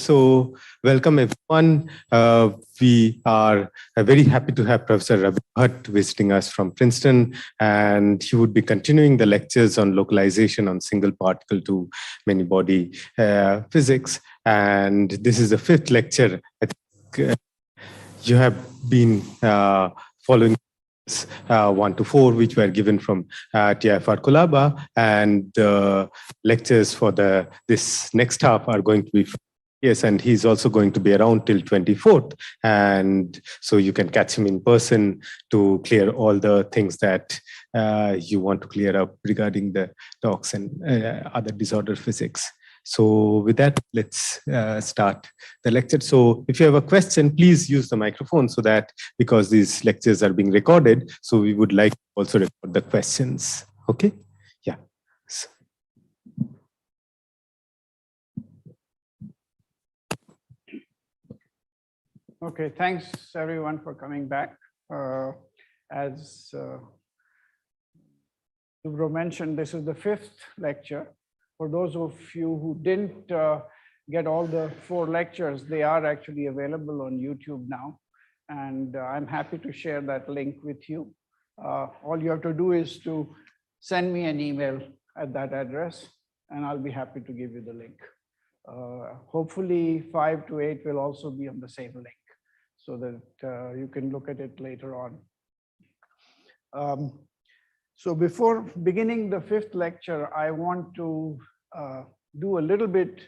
So, welcome everyone. We are very happy to have Professor Ravin Bhatt visiting us from Princeton, and he would be continuing the lectures on localization on single particle to many body physics. And this is the fifth lecture. I think you have been following 1 to 4, which were given from TIFR Kolaba, and the lectures for this next half are going to be. Yes, and he's also going to be around till 24th. And so you can catch him in person to clear all the things that you want to clear up regarding the talks and other disorder physics. So with that, let's start the lecture. So if you have a question, please use the microphone so that, because these lectures are being recorded, so we would like to also record the questions. Okay? Yeah. So. Okay, thanks everyone for coming back. As Subro mentioned, this is the fifth lecture. For those of you who didn't get all the 4 lectures, they are actually available on YouTube now. And I'm happy to share that link with you. All you have to do is to send me an email at that address, and I'll be happy to give you the link. Hopefully 5 to 8 will also be on the same link, so that you can look at it later on. So before beginning the 5th lecture, I want to do a little bit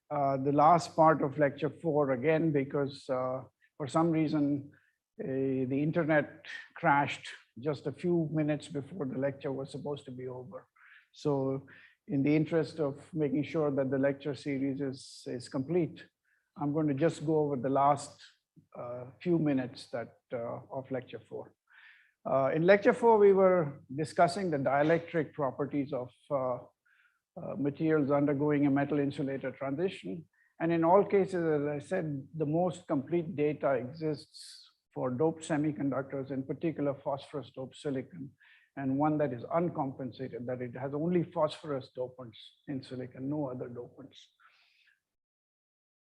the last part of lecture 4 again, because for some reason the internet crashed just a few minutes before the lecture was supposed to be over. So in the interest of making sure that the lecture series is complete, I'm going to just go over the last few minutes of lecture 4. In lecture 4, we were discussing the dielectric properties of materials undergoing a metal insulator transition. And in all cases, as I said, the most complete data exists for doped semiconductors, in particular phosphorus doped silicon, and one that is uncompensated, that it has only phosphorus dopants in silicon, no other dopants.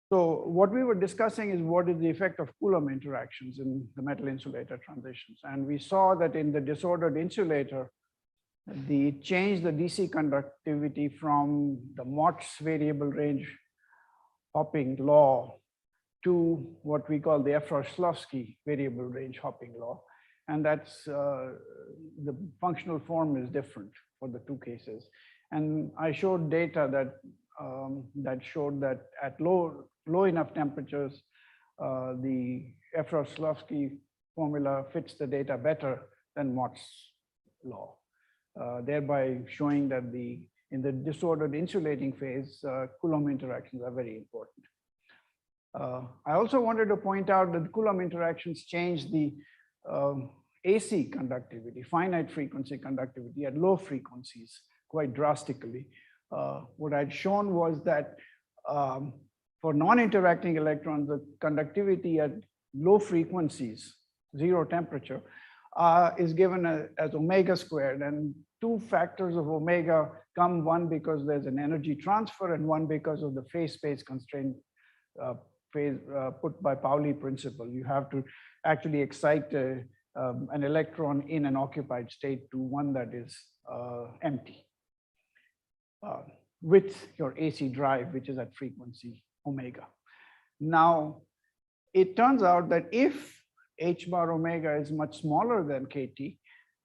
So what we were discussing is what is the effect of Coulomb interactions in the metal insulator transitions. And we saw that in the disordered insulator, it changed the DC conductivity from the Mott's variable range hopping law to what we call the Efros-Shklovsky variable range hopping law. And that's the functional form is different for the 2 cases. And I showed data that showed that at low enough temperatures, the Efros-Shklovsky formula fits the data better than Mott's law, thereby showing that in the disordered insulating phase, Coulomb interactions are very important. I also wanted to point out that Coulomb interactions change the AC conductivity, finite frequency conductivity at low frequencies quite drastically. What I'd shown was that for non-interacting electrons, the conductivity at low frequencies, 0 temperature, is given as omega squared. And 2 factors of omega come, one because there's an energy transfer, and one because of the phase space constraint put by Pauli principle. You have to actually excite an electron in an occupied state to one that is empty with your AC drive, which is at frequency omega. Now, it turns out that if h bar omega is much smaller than kT,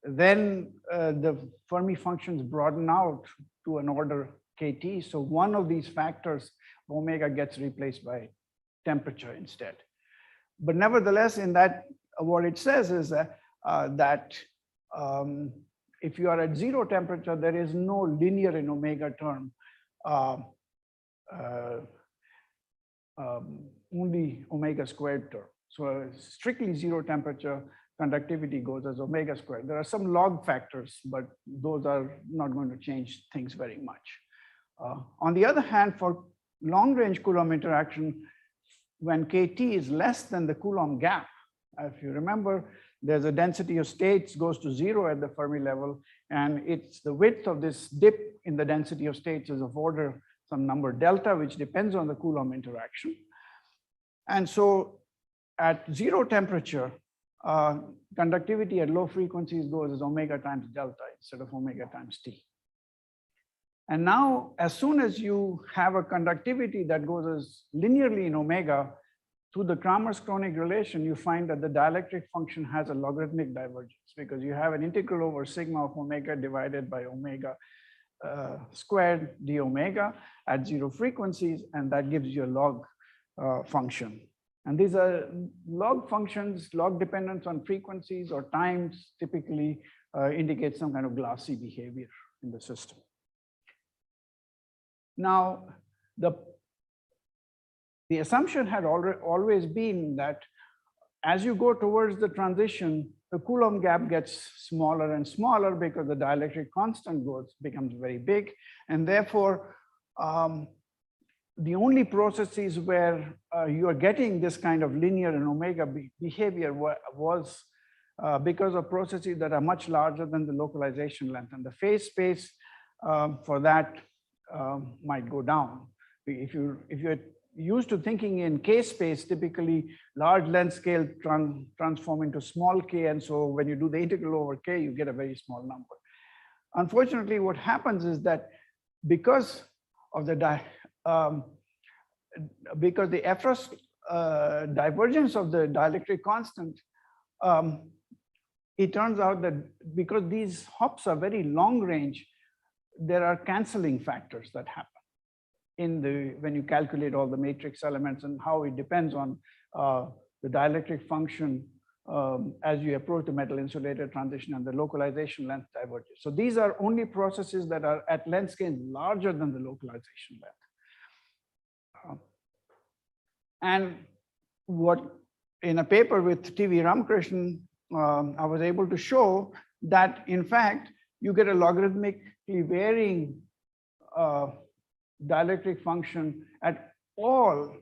then the Fermi functions broaden out to an order kT. So one of these factors, omega, gets replaced by temperature instead. But nevertheless, in that, what it says is that if you are at 0 temperature, there is no linear in omega term. Only omega squared term. So strictly 0 temperature, conductivity goes as omega squared. There are some log factors, but those are not going to change things very much. On the other hand, for long range Coulomb interaction, when kT is less than the Coulomb gap, if you remember, there's a density of states goes to 0 at the Fermi level, and it's the width of this dip in the density of states is of order some number delta, which depends on the Coulomb interaction. And so at zero temperature, conductivity at low frequencies goes as omega times delta instead of omega times T. And now, as soon as you have a conductivity that goes as linearly in omega, through the Kramers-Kronig relation, you find that the dielectric function has a logarithmic divergence because you have an integral over sigma of omega divided by omega squared d omega at zero frequencies, and that gives you a log function. And these are log functions, log dependence on frequencies or times typically indicate some kind of glassy behavior in the system. Now, the assumption had always been that as you go towards the transition, the Coulomb gap gets smaller and smaller because the dielectric constant becomes very big. And therefore, the only processes where you are getting this kind of linear and omega behavior was because of processes that are much larger than the localization length. And the phase space for that might go down. If you're used to thinking in k space, typically large length scale transform into small k. And so when you do the integral over k, you get a very small number. Unfortunately, what happens is that because of the Efros divergence of the dielectric constant, it turns out that because these hops are very long range, there are canceling factors that happen when you calculate all the matrix elements and how it depends on the dielectric function as you approach the metal insulator transition and the localization length diverges. So these are only processes that are at length scale larger than the localization length. And what in a paper with T.V. Ramakrishnan, I was able to show that in fact, you get a logarithmically varying dielectric function at all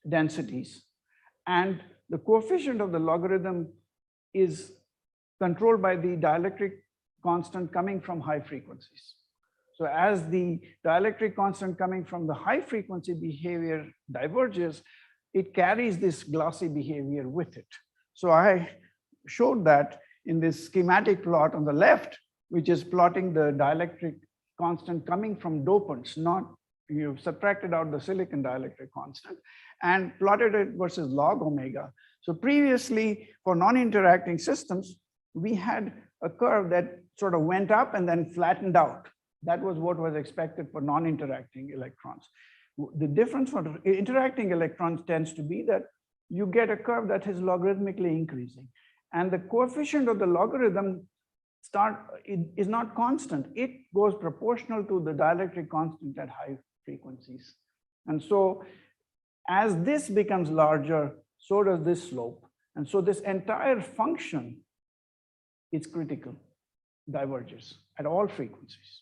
densities. And the coefficient of the logarithm is controlled by the dielectric constant coming from high frequencies. So as the dielectric constant coming from the high frequency behavior diverges, it carries this glossy behavior with it. So I showed that in this schematic plot on the left, which is plotting the dielectric constant coming from dopants, not you've subtracted out the silicon dielectric constant and plotted it versus log omega. So previously for non-interacting systems, we had a curve that sort of went up and then flattened out. That was what was expected for non-interacting electrons. The difference for interacting electrons tends to be that you get a curve that is logarithmically increasing. And the coefficient of the logarithm is not constant. It goes proportional to the dielectric constant at high frequencies. And so as this becomes larger, so does this slope. And so this entire function is critical, diverges at all frequencies.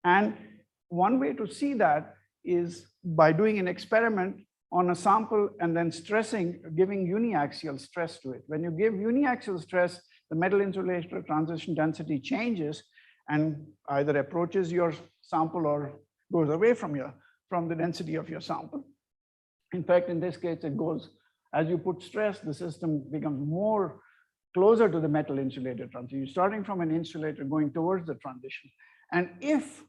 And one way to see that is by doing an experiment on a sample and then giving uniaxial stress to it. When you give uniaxial stress, the metal insulator transition density changes and either approaches your sample or goes away from the density of your sample. In fact, in this case, it goes, as you put stress, the system becomes more closer to the metal insulator transition. You're starting from an insulator going towards the transition. And if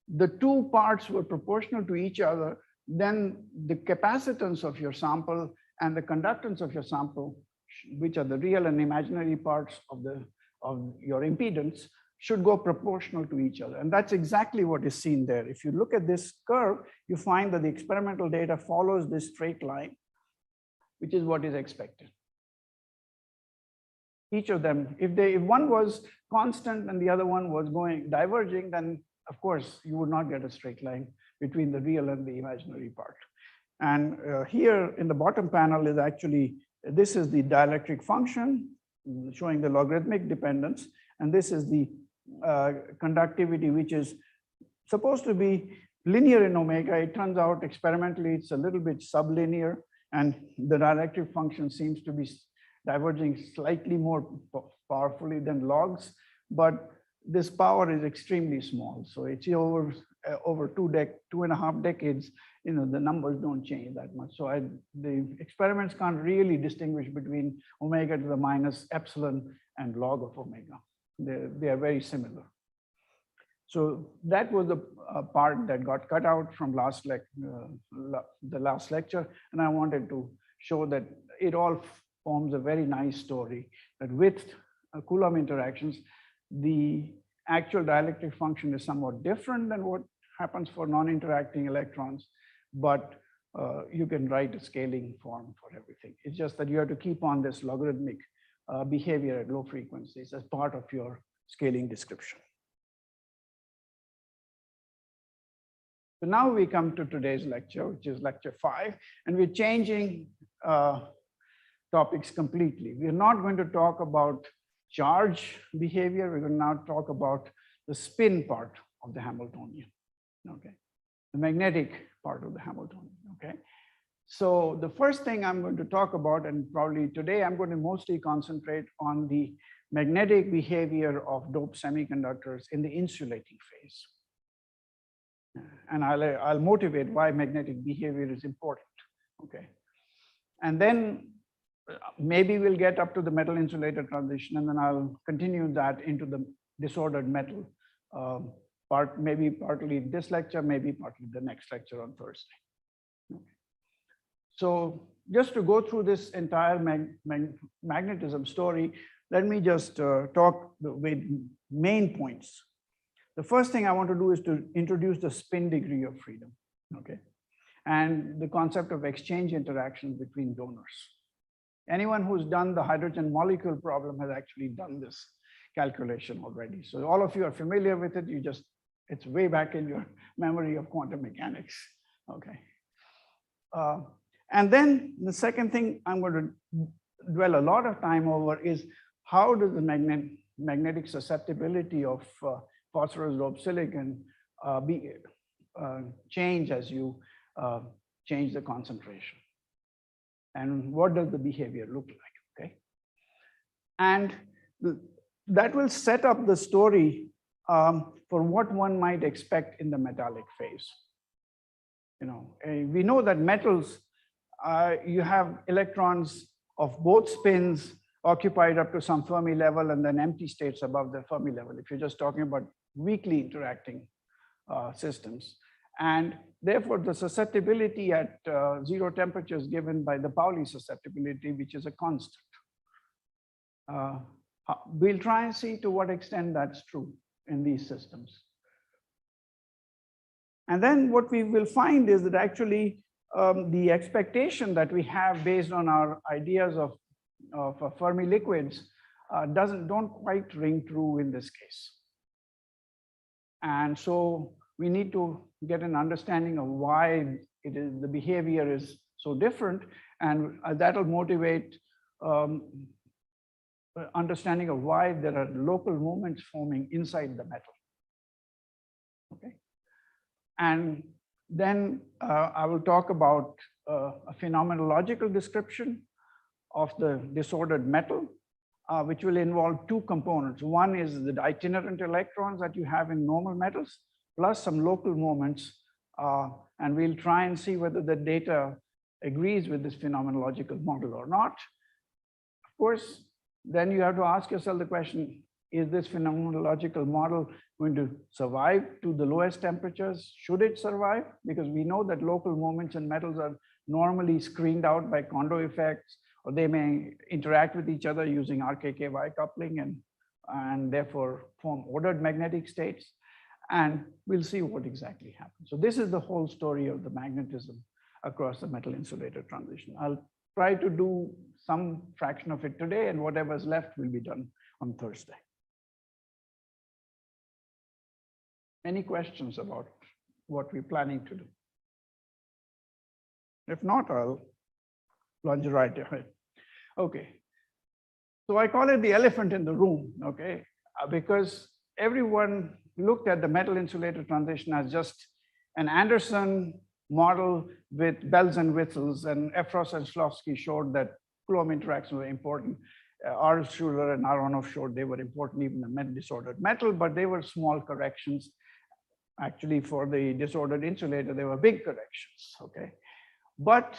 the two parts were proportional to each other, then the capacitance of your sample and the conductance of your sample, which are the real and imaginary parts of your impedance, should go proportional to each other. And that's exactly what is seen there. If you look at this curve, you find that the experimental data follows this straight line, which is what is expected. Each of them, if one was constant and the other one was diverging, then of course you would not get a straight line between the real and the imaginary part. And here in the bottom panel is actually, this is the dielectric function showing the logarithmic dependence. And this is the conductivity, which is supposed to be linear in omega. It turns out experimentally, it's a little bit sublinear, and the dielectric function seems to be diverging slightly more powerfully than logs. But this power is extremely small. So it's over 2.5 decades, the numbers don't change that much. So the experiments can't really distinguish between omega to the minus epsilon and log of omega. They are very similar. So that was the part that got cut out from the last lecture. And I wanted to show that it all forms a very nice story, that with Coulomb interactions, the actual dielectric function is somewhat different than what happens for non-interacting electrons, but you can write a scaling form for everything. It's just that you have to keep on this logarithmic behavior at low frequencies as part of your scaling description. So now we come to today's lecture, which is lecture 5, and we're changing topics completely. We're not going to talk about charge behavior. We're going to now talk about the spin part of the Hamiltonian, okay? The magnetic part of the Hamiltonian, okay? So the first thing I'm going to talk about, and probably today I'm going to mostly concentrate on the magnetic behavior of doped semiconductors in the insulating phase. And I'll motivate why magnetic behavior is important, okay? And then maybe we'll get up to the metal insulator transition, and then I'll continue that into the disordered metal part, maybe partly this lecture, maybe partly the next lecture on Thursday. Okay. So just to go through this entire magnetism story, let me just talk with main points. The first thing I want to do is to introduce the spin degree of freedom, okay? And the concept of exchange interactions between donors. Anyone who's done the hydrogen molecule problem has actually done this calculation already. So all of you are familiar with it. It's way back in your memory of quantum mechanics, okay? And then the second thing I'm going to dwell a lot of time over is how does the magnetic susceptibility of phosphorus doped silicon change as you change the concentration? And what does the behavior look like, okay? And that will set up the story for what one might expect in the metallic phase. We know that metals, you have electrons of both spins occupied up to some Fermi level and then empty states above the Fermi level, if you're just talking about weakly interacting systems. And therefore, the susceptibility at 0 temperature is given by the Pauli susceptibility, which is a constant. We'll try and see to what extent that's true in these systems. And then what we will find is that actually the expectation that we have based on our ideas of Fermi liquids don't quite ring true in this case. And so we need to get an understanding of why the behavior is so different, and that'll motivate understanding of why there are local movements forming inside the metal. Okay, and then I will talk about a phenomenological description of the disordered metal, which will involve 2 components. One is the itinerant electrons that you have in normal metals, plus some local moments. And we'll try and see whether the data agrees with this phenomenological model or not. Of course, then you have to ask yourself the question, is this phenomenological model going to survive to the lowest temperatures? Should it survive? Because we know that local moments in metals are normally screened out by Kondo effects, or they may interact with each other using RKKY coupling and therefore form ordered magnetic states. And we'll see what exactly happens. So this is the whole story of the magnetism across the metal insulator transition. I'll try to do some fraction of it today, and whatever's left will be done on Thursday. Any questions about what we're planning to do? If not, I'll plunge right ahead. Okay. So I call it the elephant in the room, okay? Because everyone looked at the metal insulator transition as just an Anderson model with bells and whistles, and Efros and Shklovsky showed that Coulomb interactions were important. Schuler and Aronoff showed they were important even in disordered metal, but they were small corrections. Actually, for the disordered insulator, they were big corrections, okay? But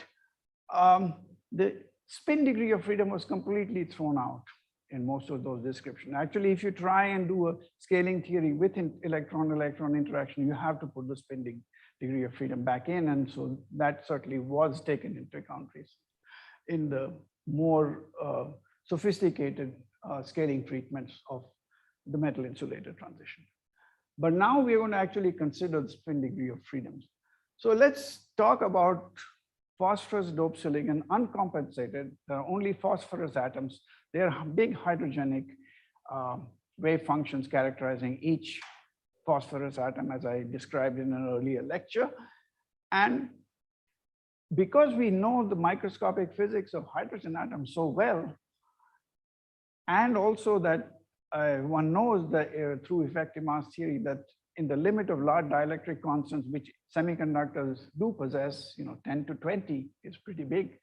the spin degree of freedom was completely thrown out in most of those descriptions. Actually, if you try and do a scaling theory with electron-electron interaction, you have to put the spin degree of freedom back in. And so that certainly was taken into account in the more sophisticated scaling treatments of the metal insulator transition. But now we're going to actually consider the spin degree of freedoms. So let's talk about phosphorus doped silicon uncompensated. There are only phosphorus atoms. They are big hydrogenic wave functions characterizing each phosphorus atom, as I described in an earlier lecture. And because we know the microscopic physics of hydrogen atoms so well, and also that one knows that through effective mass theory that in the limit of large dielectric constants, which semiconductors do possess, 10 to 20 is pretty big.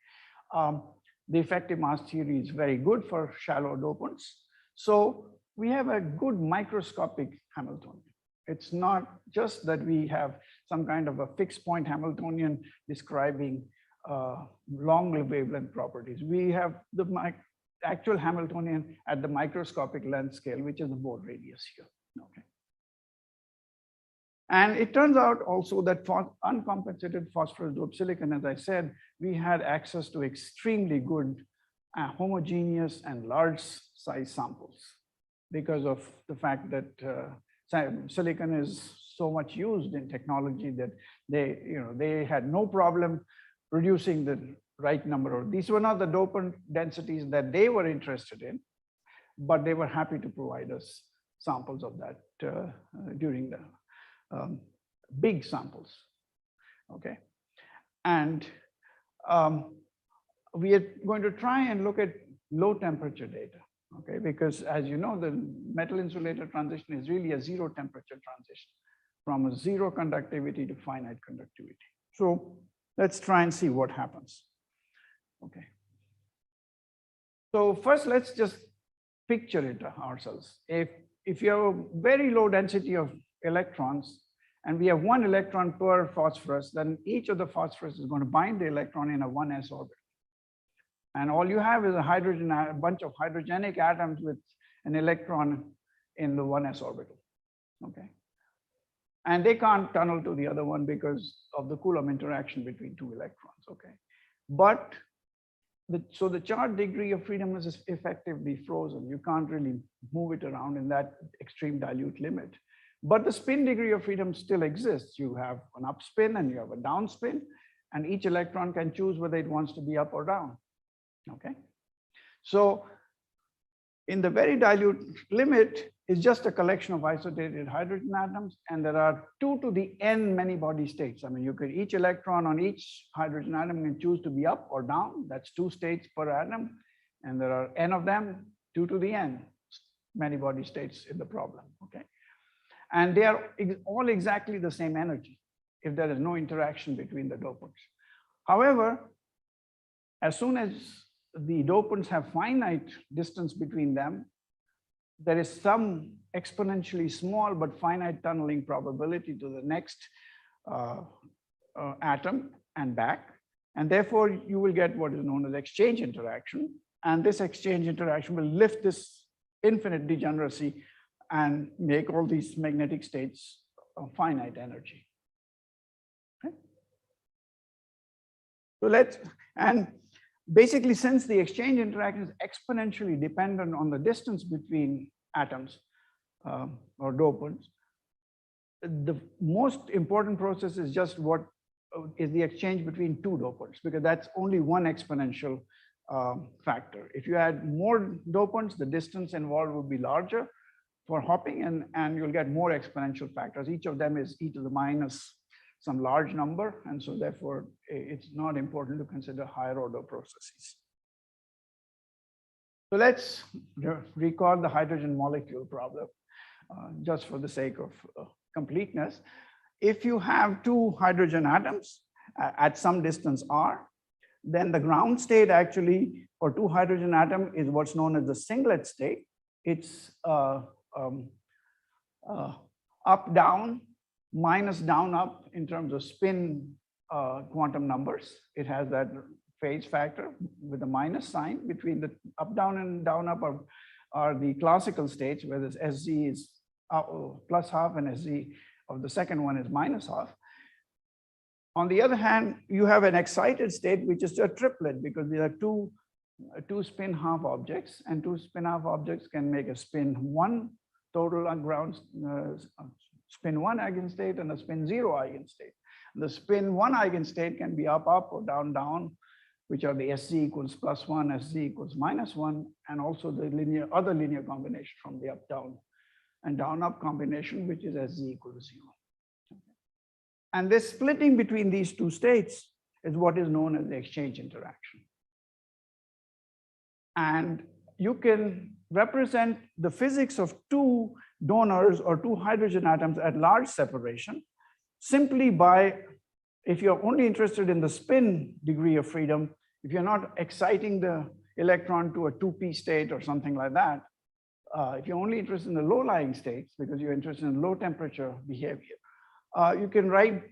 The effective mass theory is very good for shallow dopants. So we have a good microscopic Hamiltonian. It's not just that we have some kind of a fixed point Hamiltonian describing long wavelength properties. We have the actual Hamiltonian at the microscopic length scale, which is the Bohr radius here. Okay. And it turns out also that for uncompensated phosphorus doped silicon, as I said, we had access to extremely good homogeneous and large size samples because of the fact that silicon is so much used in technology that they had no problem producing the right number of, these were not the dopant densities that they were interested in, but they were happy to provide us samples of that during the big samples, okay? And we are going to try and look at low temperature data, okay? Because as you know, the metal insulator transition is really a zero temperature transition from a zero conductivity to finite conductivity. So let's try and see what happens, okay? So first, let's just picture it ourselves. If you have a very low density of electrons, and we have one electron per phosphorus, then each of the phosphorus is going to bind the electron in a 1s orbit. And all you have is a bunch of hydrogenic atoms with an electron in the 1s orbital, okay? And they can't tunnel to the other one because of the Coulomb interaction between two electrons, okay? But so the charge degree of freedom is effectively frozen. You can't really move it around in that extreme dilute limit. But the spin degree of freedom still exists. You have an up spin and you have a down spin, and each electron can choose whether it wants to be up or down, okay? So in the very dilute limit is just a collection of isolated hydrogen atoms, and there are 2 to the n many body states. I mean, you could, each electron on each hydrogen atom can choose to be up or down. That's 2 states per atom, and there are n of them, 2 to the n many body states in the problem, okay? And they are all exactly the same energy if there is no interaction between the dopants. However, as soon as the dopants have finite distance between them, there is some exponentially small but finite tunneling probability to the next atom and back. And therefore, you will get what is known as exchange interaction. And this exchange interaction will lift this infinite degeneracy and make all these magnetic states of finite energy. Okay? So and basically, since the exchange interaction is exponentially dependent on the distance between atoms or dopants, the most important process is just what is the exchange between two dopants, because that's only one exponential factor. If you add more dopants, the distance involved will be larger for hopping, and you'll get more exponential factors. Each of them is e to the minus some large number, and so therefore it's not important to consider higher order processes. So let's recall the hydrogen molecule problem, just for the sake of completeness. If you have two hydrogen atoms at some distance r, Then the ground state actually for two hydrogen atom is what's known as the singlet state. It's up, down, minus down, up in terms of spin quantum numbers. It has that phase factor with a minus sign between the up, down, and down, up are the classical states, where this SZ is plus half and SZ of the second one is minus half. On the other hand, you have an excited state, which is a triplet, because there are two spin half objects, and two spin half objects can make a spin one total on ground, spin one eigenstate and a spin zero eigenstate. The spin one eigenstate can be up, up, or down, down, which are the SZ equals +1, SZ equals -1, and also the other linear combination from the up, down, and down, up combination, which is SZ equals 0. And this splitting between these two states is what is known as the exchange interaction. And you can represent the physics of two donors or two hydrogen atoms at large separation simply by, if you're only interested in the spin degree of freedom, if you're not exciting the electron to a 2p state or something like that, if you're only interested in the low-lying states, because you're interested in low temperature behavior, you can write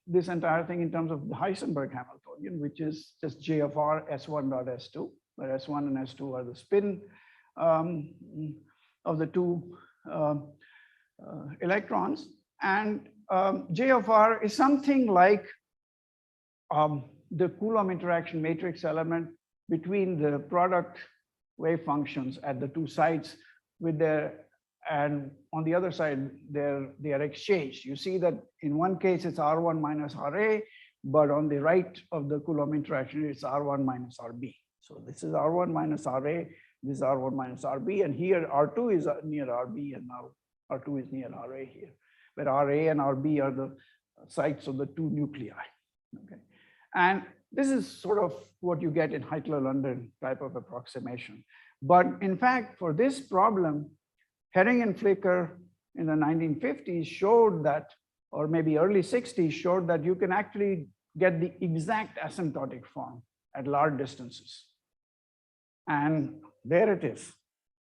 this entire thing in terms of the Heisenberg Hamiltonian, which is just J of R S1 dot S2, where S1 and S2 are the spin of the two electrons. And J of R is something like the Coulomb interaction matrix element between the product wave functions at the two sites with their, and on the other side, they are exchanged. You see that in one case it's R1 minus RA, but on the right of the Coulomb interaction, it's R1 minus RB. So this is R1 minus RA, this is R1 minus RB, and here R2 is near RB, and now R2 is near RA here, where RA and RB are the sites of the two nuclei. Okay. And this is sort of what you get in Heitler-London type of approximation. But in fact, for this problem, Herring and Flicker in the 1950s showed that, or maybe early 60s, showed that you can actually get the exact asymptotic form at large distances. And there it is.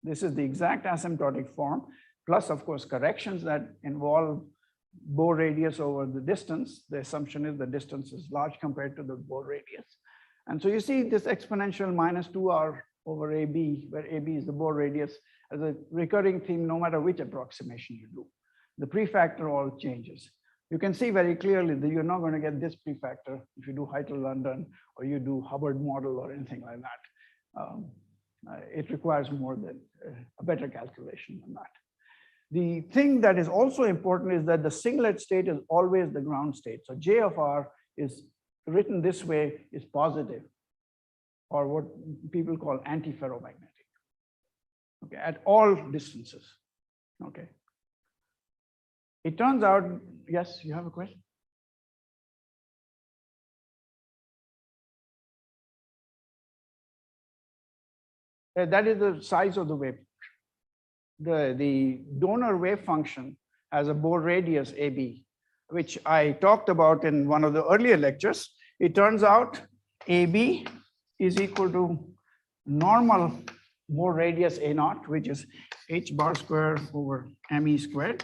This is the exact asymptotic form, plus, of course, corrections that involve Bohr radius over the distance. The assumption is the distance is large compared to the Bohr radius. And so you see this exponential minus 2r over AB, where AB is the Bohr radius, as a recurring theme no matter which approximation you do. The prefactor all changes. You can see very clearly that you're not going to get this prefactor if you do Heitler-London or you do Hubbard model or anything like that. It requires more than a better calculation than that. The thing that is also important is that the singlet state is always the ground state. So J of R is written this way, is positive, or what people call antiferromagnetic, okay, at all distances. Okay. It turns out, yes, you have a question? That is the size of the wave. The donor wave function has a Bohr radius AB, which I talked about in one of the earlier lectures. It turns out AB is equal to normal Bohr radius A0, which is h bar square over me squared.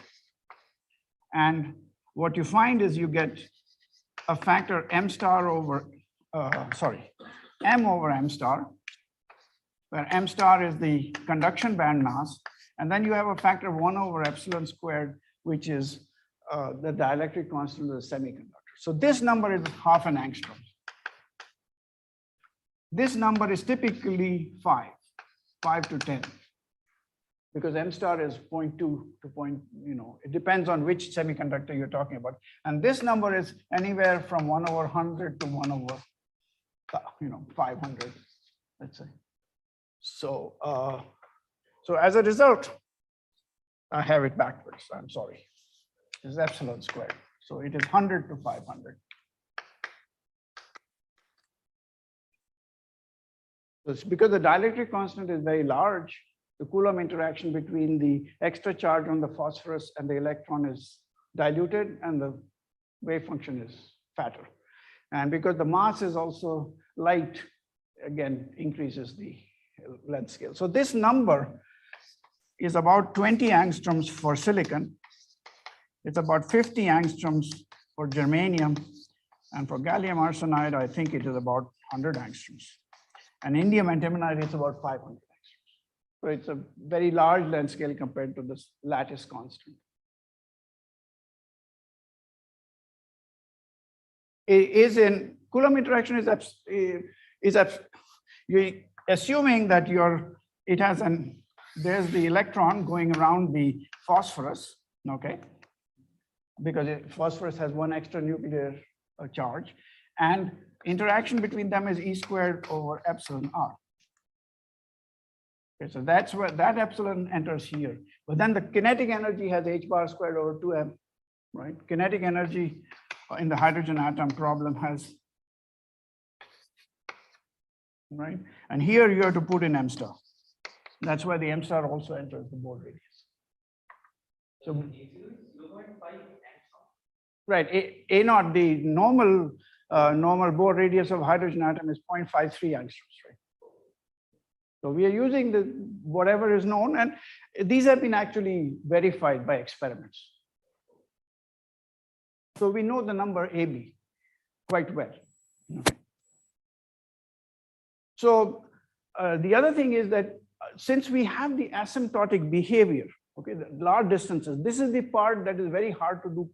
And what you find is you get a factor m star over, m over m star, where m star is the conduction band mass. And then you have a factor of 1 over epsilon squared, which is the dielectric constant of the semiconductor. So this number is half an angstrom. This number is typically 5 to 10, because m star is 0.2 to it depends on which semiconductor you're talking about. And this number is anywhere from 1 over 100 to 1 over 500, let's say. So, so as a result, I have it backwards. I'm sorry. It's epsilon squared. So it is 100 to 500. So it's because the dielectric constant is very large, the Coulomb interaction between the extra charge on the phosphorus and the electron is diluted and the wave function is fatter. And because the mass is also light, again, increases the length scale. So this number is about 20 angstroms for silicon. It's about 50 angstroms for germanium. And for gallium arsenide, I think it is about 100 angstroms. And indium antimonide is about 500 angstroms. So it's a very large length scale compared to this lattice constant. It is in Coulomb interaction you're assuming that it has there's the electron going around the phosphorus, okay? Because phosphorus has one extra nuclear charge, and interaction between them is E squared over epsilon R. Okay, so that's where that epsilon enters here. But then the kinetic energy has h bar squared over 2m, right? Kinetic energy in the hydrogen atom problem has, right? And here you have to put in m star. That's why the m star also enters the Bohr radius. So, right, A naught, the normal Bohr radius of hydrogen atom is 0.53 angstroms, right? So we are using whatever is known, and these have been actually verified by experiments. So we know the number AB quite well. Okay. So the other thing is that since we have the asymptotic behavior, okay, the large distances, this is the part that is very hard to do.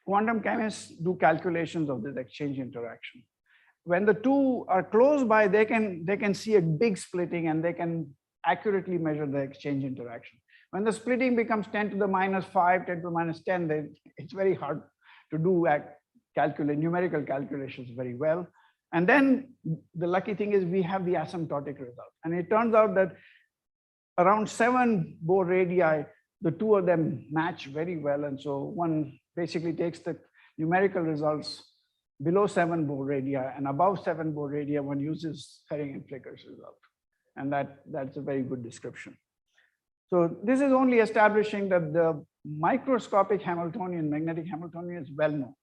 Quantum chemists do calculations of this exchange interaction. When the two are close by, they can see a big splitting and they can accurately measure the exchange interaction. When the splitting becomes 10 to the minus 5, 10 to the minus 10, it's very hard to do numerical calculations very well. And then the lucky thing is we have the asymptotic result. And it turns out that around 7 Bohr radii, the two of them match very well. And so one basically takes the numerical results below 7 Bohr radii, and above 7 Bohr radii, one uses Herring and Flicker's result. And that's a very good description. So this is only establishing that the microscopic Hamiltonian, magnetic Hamiltonian is well known.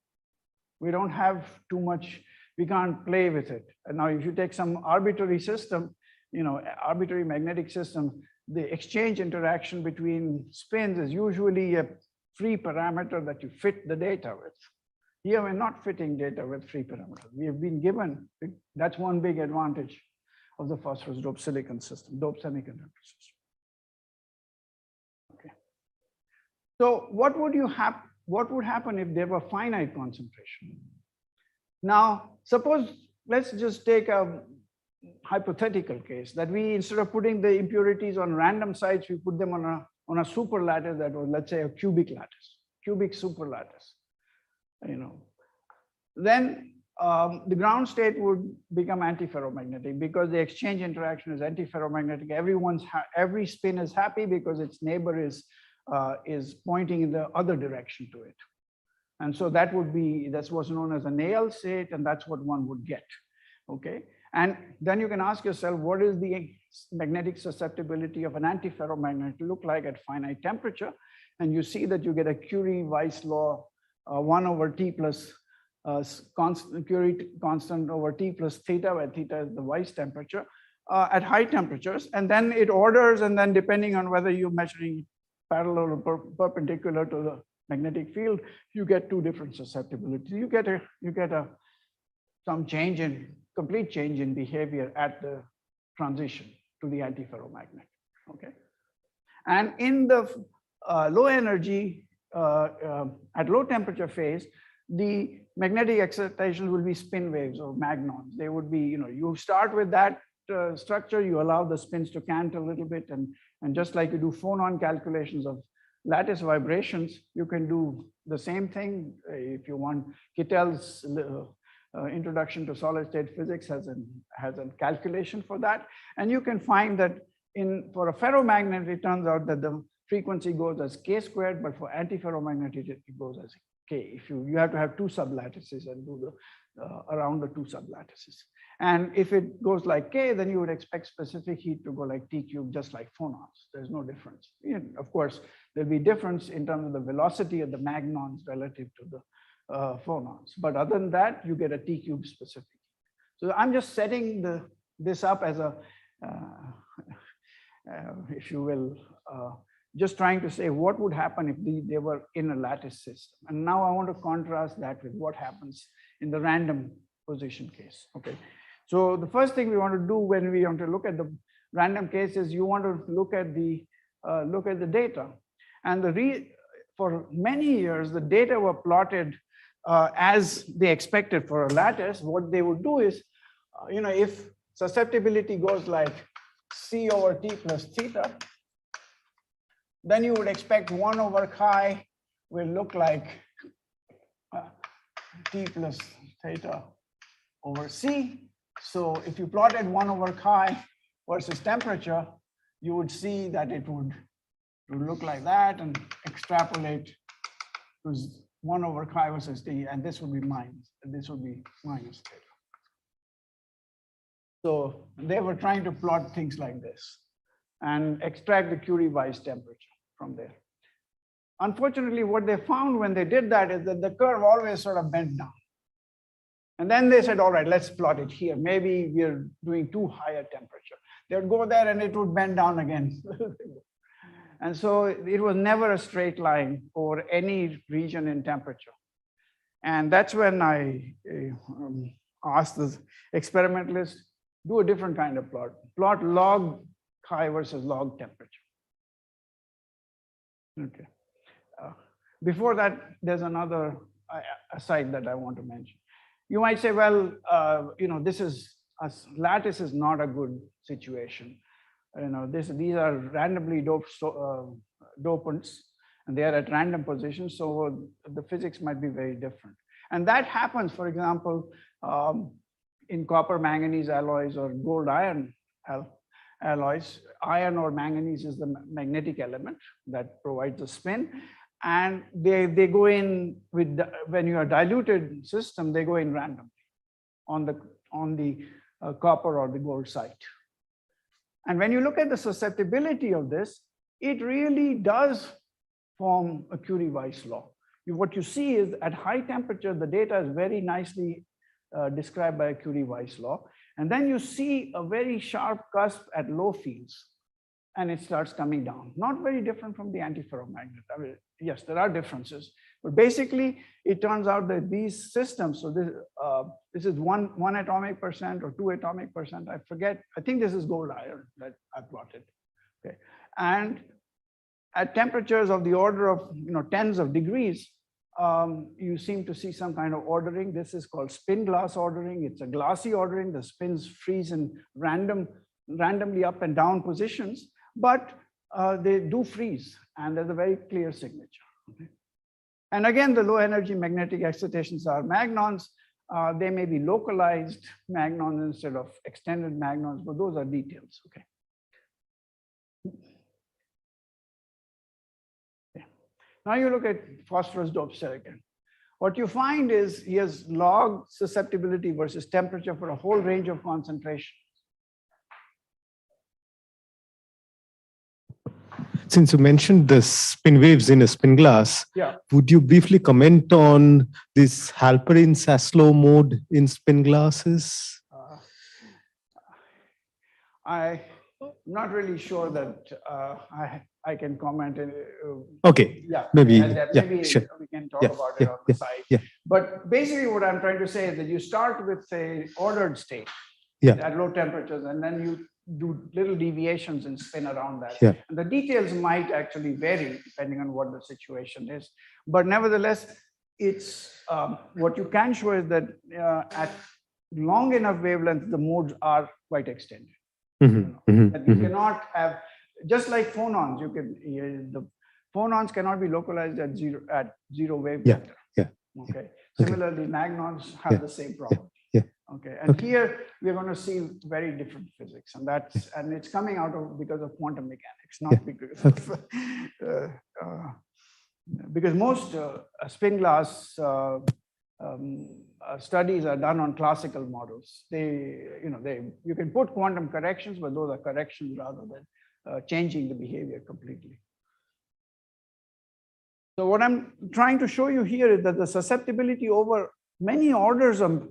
We don't have too much, we can't play with it. And now if you take some arbitrary system, arbitrary magnetic system, the exchange interaction between spins is usually a free parameter that you fit the data with. Here we're not fitting data with free parameters. We have been given, that's one big advantage of the phosphorus doped silicon system, doped semiconductor system. Okay. So what would happen if there were finite concentration? Now, suppose, let's just take a hypothetical case that we, instead of putting the impurities on random sites, we put them on a super lattice that was, let's say, a cubic lattice, cubic super lattice. Then the ground state would become antiferromagnetic because the exchange interaction is antiferromagnetic. Every spin is happy because its neighbor is pointing in the other direction to it. And so that's what's known as a Néel state, and that's what one would get. Okay. And then you can ask yourself, what is the magnetic susceptibility of an antiferromagnet look like at finite temperature? And you see that you get a Curie-Weiss law, 1 over T plus Curie constant over T plus theta, where theta is the Weiss temperature, at high temperatures. And then it orders, and then depending on whether you're measuring parallel or perpendicular to the magnetic field, you get two different susceptibilities. You get some complete change in behavior at the transition to the antiferromagnet. Okay. And in the low energy, at low temperature phase, the magnetic excitations will be spin waves or magnons. They would be, you start with that structure, you allow the spins to cant a little bit, and just like you do phonon calculations of lattice vibrations, you can do the same thing. If you want, Kittel's Introduction to Solid State Physics has a calculation for that. And you can find that for a ferromagnet, it turns out that the frequency goes as k squared, but for antiferromagnet, it goes as k. If you have to have two sublattices and do around the two sublattices. And if it goes like k, then you would expect specific heat to go like T cubed, just like phonons. There's no difference. Of course, there'll be difference in terms of the velocity of the magnons relative to the phonons. But other than that, you get a T cube specific. So I'm just setting this up as a, if you will, just trying to say what would happen if they were in a lattice system. And now I want to contrast that with what happens in the random position case. Okay. So the first thing we want to do when we want to look at the random case is you want to look at the data. And for many years, the data were plotted as they expected for a lattice. What they would do is, if susceptibility goes like C over T plus theta, then you would expect 1 over chi will look like T plus theta over C. So if you plotted 1 over chi versus temperature, you would see that it would look like that and extrapolate to 1 over chi versus T, and this would be minus theta. So they were trying to plot things like this and extract the Curie-Weiss temperature from there. Unfortunately, what they found when they did that is that the curve always sort of bent down. And then they said, all right, let's plot it here. Maybe we're doing too high a temperature. They would go there and it would bend down again. And so it was never a straight line over any region in temperature. And that's when I asked the experimentalist, do a different kind of plot. Plot log chi versus log temperature. Okay. Before that, there's another aside that I want to mention. You might say, well, lattice is not a good situation. These are randomly doped dopants, and they are at random positions, so the physics might be very different. And that happens, for example, in copper manganese alloys or gold iron alloys. Iron or manganese is the magnetic element that provides the spin. And they go in with when you are diluted system, they go in randomly on the copper or the gold site. And when you look at the susceptibility of this, it really does form a Curie-Weiss law. What you see is at high temperature, the data is very nicely described by a Curie-Weiss law. And then you see a very sharp cusp at low fields, and it starts coming down. Not very different from the antiferromagnet. I mean, yes, there are differences, but basically it turns out that these systems, so this is one atomic percent or 2 atomic percent, I forget. I think this is gold iron that I plotted. Okay, and at temperatures of the order of tens of degrees, you seem to see some kind of ordering. This is called spin glass ordering. It's a glassy ordering. The spins freeze in randomly up and down positions, but they do freeze, and there's a very clear signature. Okay. And again, the low energy magnetic excitations are magnons. They may be localized magnons instead of extended magnons, but those are details. Okay. Now you look at phosphorus doped silicon. What you find is he has log susceptibility versus temperature for a whole range of concentration. Since you mentioned the spin waves in a spin glass, yeah, would you briefly comment on this Halperin-Saslow mode in spin glasses? I'm not really sure that I can comment. Okay. Yeah. Maybe. Maybe Sure. we can talk about it on the side. Yeah. But basically, what I'm trying to say is that you start with a ordered state at low temperatures, and then you do little deviations and spin around that. Yeah. And the details might actually vary depending on what the situation is. But nevertheless, it's what you can show is that at long enough wavelengths, the modes are quite extended. That you cannot have, just like phonons, the phonons cannot be localized at zero wavelength. Yeah. Okay. Similarly, magnons have the same property. Okay. And here we're going to see very different physics, and it's coming out of because of quantum mechanics, not because of because most spin glass studies are done on classical models. You can put quantum corrections, but those are corrections rather than changing the behavior completely. So what I'm trying to show you here is that the susceptibility over many orders of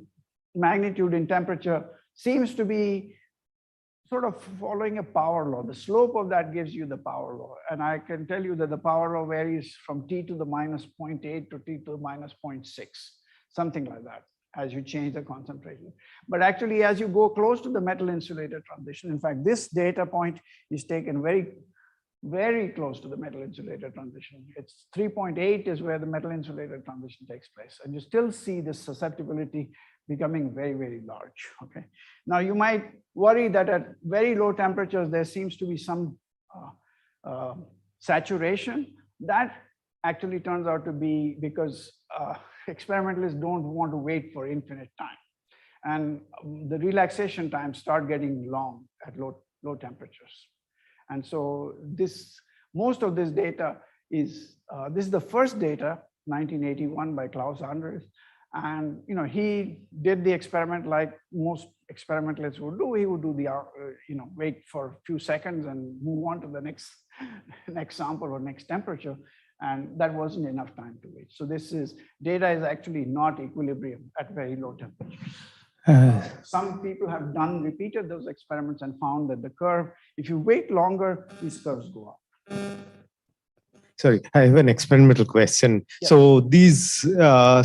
magnitude in temperature seems to be sort of following a power law. The slope of that gives you the power law. And I can tell you that the power law varies from T to the minus 0.8 to T to the minus 0.6, something like that, as you change the concentration. But actually, as you go close to the metal insulator transition, in fact, this data point is taken very close to the metal insulator transition. It's 3.8 is where the metal insulator transition takes place. And you still see this susceptibility becoming very large, okay? Now you might worry that at very low temperatures, there seems to be some saturation. That actually turns out to be because experimentalists don't want to wait for infinite time. And the relaxation times start getting long at low temperatures. And so most of this data is, this is the first data, 1981 by Klaus Anders. And he did the experiment like most experimentalists would do. He would do the, wait for a few seconds and move on to the next sample or next temperature. And that wasn't enough time to wait. So data is actually not equilibrium at very low temperatures. Some people have repeated those experiments and found that the curve, if you wait longer, these curves go up. Sorry, I have an experimental question. Yeah. So these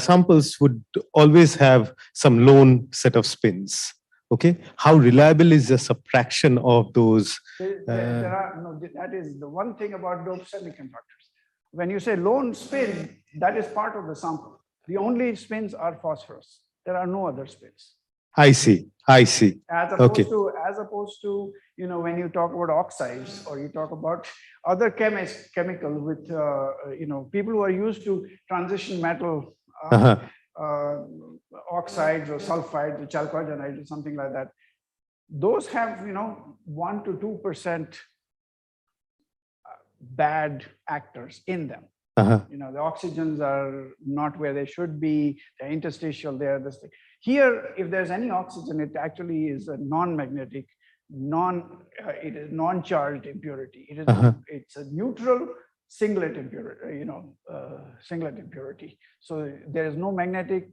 samples would always have some lone set of spins. Okay, how reliable is the subtraction of those? That is the one thing about doped semiconductors. When you say lone spin, that is part of the sample. The only spins are phosphorus. There are no other spins. I see. As opposed to, when you talk about oxides or you talk about other chemicals with, people who are used to transition metal oxides or sulfides or chalcogenides or something like that. Those have, 1 to 2% bad actors in them. The oxygens are not where they should be. They're interstitial. They're this thing. Here, if there's any oxygen, it actually is a non-magnetic, it is non-charged impurity. It's a neutral singlet impurity. Singlet impurity. So there is no magnetic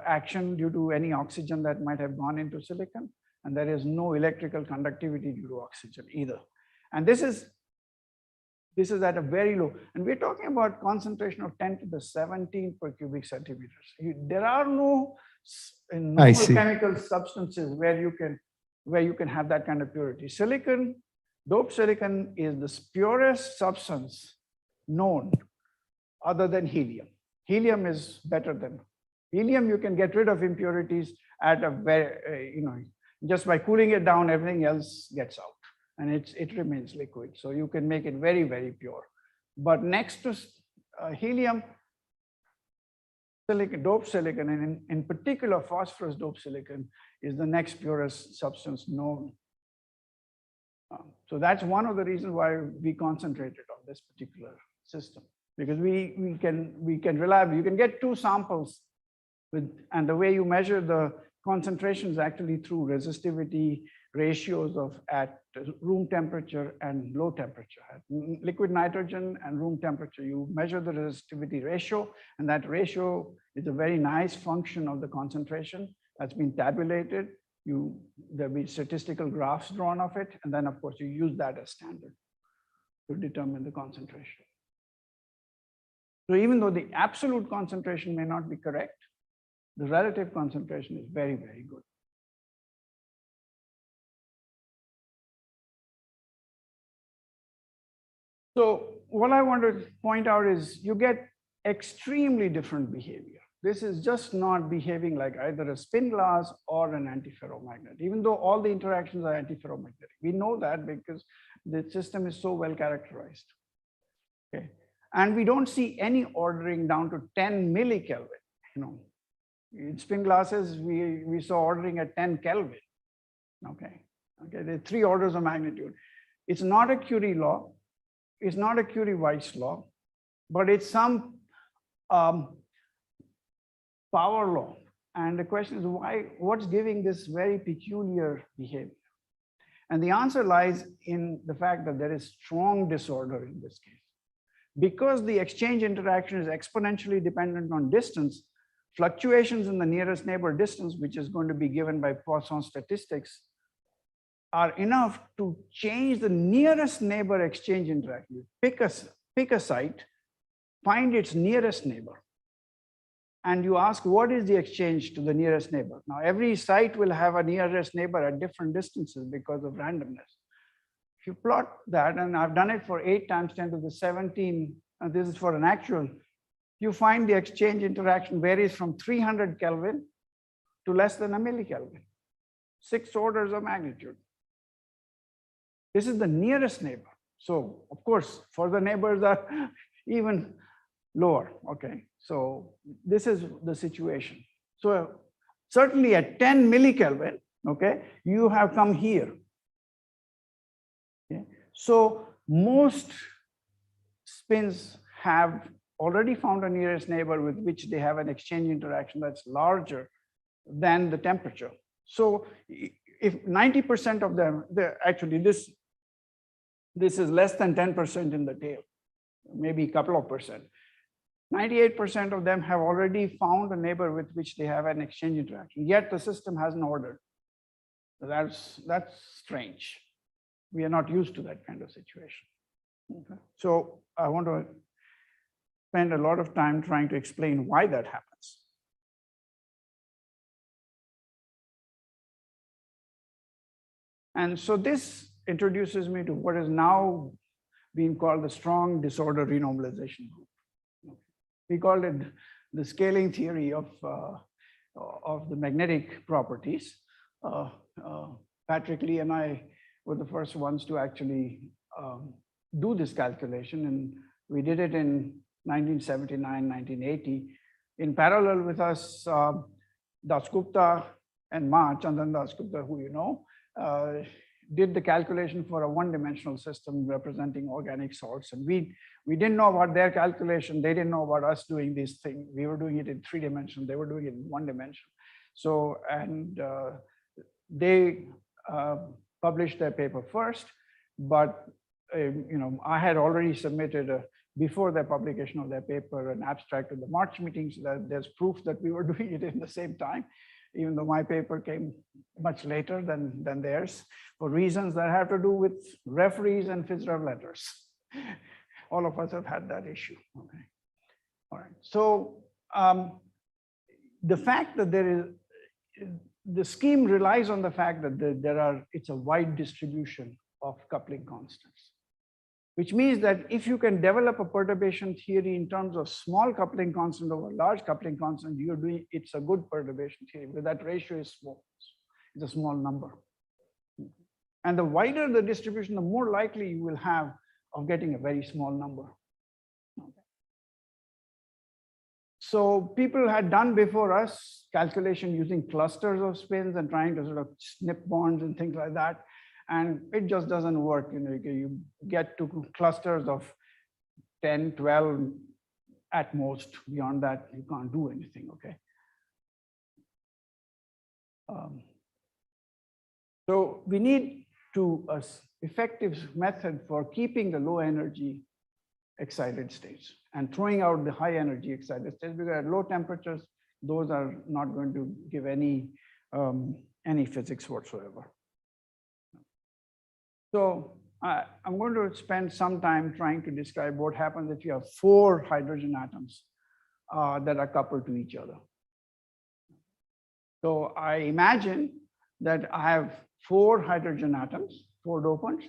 action due to any oxygen that might have gone into silicon, and there is no electrical conductivity due to oxygen either. And this is at a very low, and we're talking about concentration of 10 to the 17 per cubic centimeters. There are no normal chemical substances where you can have that kind of purity. Doped silicon is the purest substance known other than helium. Helium is better than helium. You can get rid of impurities at a very, just by cooling it down, everything else gets out. And it remains liquid. So you can make it very pure. But next to helium, doped silicon, and in particular phosphorus doped silicon, is the next purest substance known. So that's one of the reasons why we concentrated on this particular system, because we can reliably, you can get two samples and the way you measure the concentration is actually through resistivity ratios at room temperature and low temperature. At liquid nitrogen and room temperature, you measure the resistivity ratio, and that ratio is a very nice function of the concentration that's been tabulated. There'll be statistical graphs drawn of it, and then of course you use that as standard to determine the concentration. So even though the absolute concentration may not be correct, the relative concentration is very good. So what I want to point out is you get extremely different behavior. This is just not behaving like either a spin glass or an antiferromagnet, even though all the interactions are antiferromagnetic. We know that because the system is so well characterized. Okay. And we don't see any ordering down to 10 millikelvin. In spin glasses, we saw ordering at 10 Kelvin. Okay, there are 3 orders of magnitude. It's not a Curie law. It's not a Curie-Weiss law, but it's some power law. And the question is what's giving this very peculiar behavior? And the answer lies in the fact that there is strong disorder in this case. because the exchange interaction is exponentially dependent on distance, fluctuations in the nearest neighbor distance, which is going to be given by Poisson statistics, are enough to change the nearest neighbor exchange interaction. Pick a site, find its nearest neighbor, and you ask, what is the exchange to the nearest neighbor? Now, every site will have a nearest neighbor at different distances because of randomness. If you plot that, and I've done it for 8 times 10 to the 17, and this is for an actual, you find the exchange interaction varies from 300 Kelvin to less than a millikelvin, 6 orders of magnitude. This is the nearest neighbor. So of course, further neighbors are even lower, okay? So this is the situation. So certainly at 10 millikelvin, okay, you have come here. Okay? So most spins have already found a nearest neighbor with which they have an exchange interaction that's larger than the temperature. So if 90% of them, actually this is less than 10% in the tail, maybe a couple of percent. 98% of them have already found a neighbor with which they have an exchange interaction, yet the system hasn't ordered. That's strange. We are not used to that kind of situation. Okay. So I want to spend a lot of time trying to explain why that happens. And so this introduces me to what is now being called the strong disorder renormalization group. We call it the scaling theory of the magnetic properties. Patrick Lee and I were the first ones to actually do this calculation, and we did it in 1979, 1980. In parallel with us, Dasgupta and Chandan Dasgupta, who you know, did the calculation for a one-dimensional system representing organic salts. And we didn't know about their calculation. They didn't know about us doing this thing. We were doing it in 3 dimensions. They were doing it in 1 dimension. So, and they published their paper first, but you know, I had already submitted before the publication of their paper an abstract to the March meetings. That there's proof that we were doing it in the same time, even though my paper came much later than theirs, for reasons that have to do with referees and FISREV letters. All of us have had that issue. Okay. All right. So the fact that the scheme relies on the fact that it's a wide distribution of coupling constants, which means that if you can develop a perturbation theory in terms of small coupling constant over large coupling constant, it's a good perturbation theory, because that ratio is small. It's a small number. And the wider the distribution, the more likely you will have of getting a very small number. Okay. So people had done before us calculation using clusters of spins and trying to sort of snip bonds and things like that. And it just doesn't work. You know, you get to clusters of 10, 12 at most. Beyond that, you can't do anything, okay? So we need an effective method for keeping the low energy excited states and throwing out the high energy excited states, because at low temperatures, those are not going to give any physics whatsoever. So I'm going to spend some time trying to describe what happens if you have 4 hydrogen atoms that are coupled to each other. So I imagine that I have 4 hydrogen atoms, 4 dopants,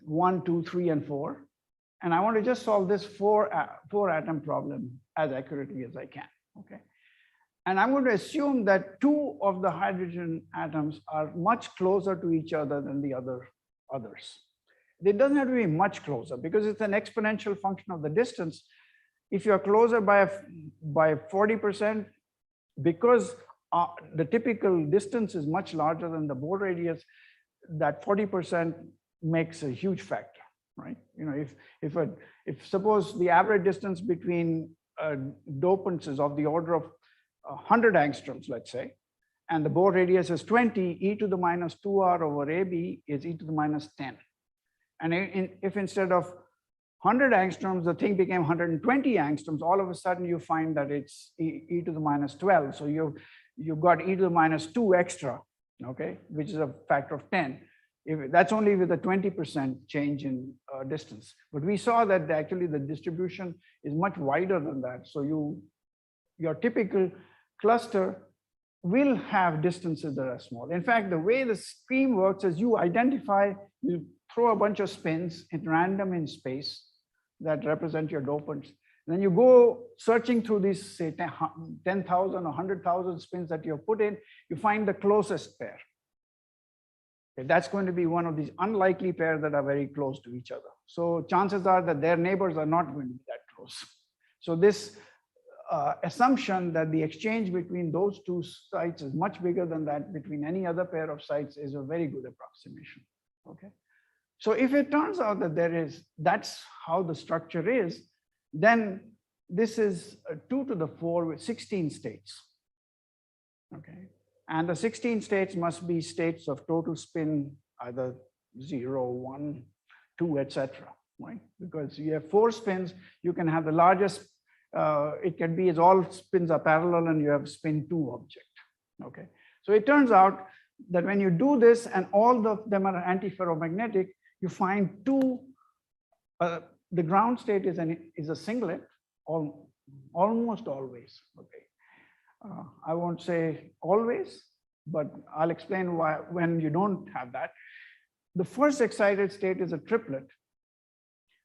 1, 2, 3, and 4. And I want to just solve this 4 atom problem as accurately as I can, okay? And I'm going to assume that 2 of the hydrogen atoms are much closer to each other than the others. It doesn't have to be much closer because it's an exponential function of the distance. If you're closer by 40%, because the typical distance is much larger than the Bohr radius, that 40% makes a huge factor, right? You know, if suppose the average distance between dopants is of the order of 100 angstroms, let's say, and the Bohr radius is 20, e to the minus 2r over ab is e to the minus 10. And if instead of 100 angstroms, the thing became 120 angstroms. All of a sudden, you find that it's e to the minus 12. So you've got e to the minus 2 extra, okay, which is a factor of 10. If that's only with a 20% change in distance. But we saw that actually the distribution is much wider than that. So your typical cluster will have distances that are small. In fact, the way the scheme works is you throw a bunch of spins at random in space that represent your dopants. Then you go searching through these, say, 10,000 or 100,000 spins that you've put in, you find the closest pair. Okay, that's going to be one of these unlikely pairs that are very close to each other. So chances are that their neighbors are not going to be that close. So this assumption that the exchange between those two sites is much bigger than that between any other pair of sites is a very good approximation. Okay. So if it turns out that that's how the structure is, then this is 2 to the 4 with 16 states. Okay. And the 16 states must be states of total spin, either 0, 1, 2, etc. Right? Because you have 4 spins, you can have the largest, it can be as all spins are parallel and you have spin 2 object. Okay. So it turns out that when you do this and all of them are antiferromagnetic, you find the ground state is a singlet almost always. Okay. I won't say always, but I'll explain why when you don't have that. The first excited state is a triplet.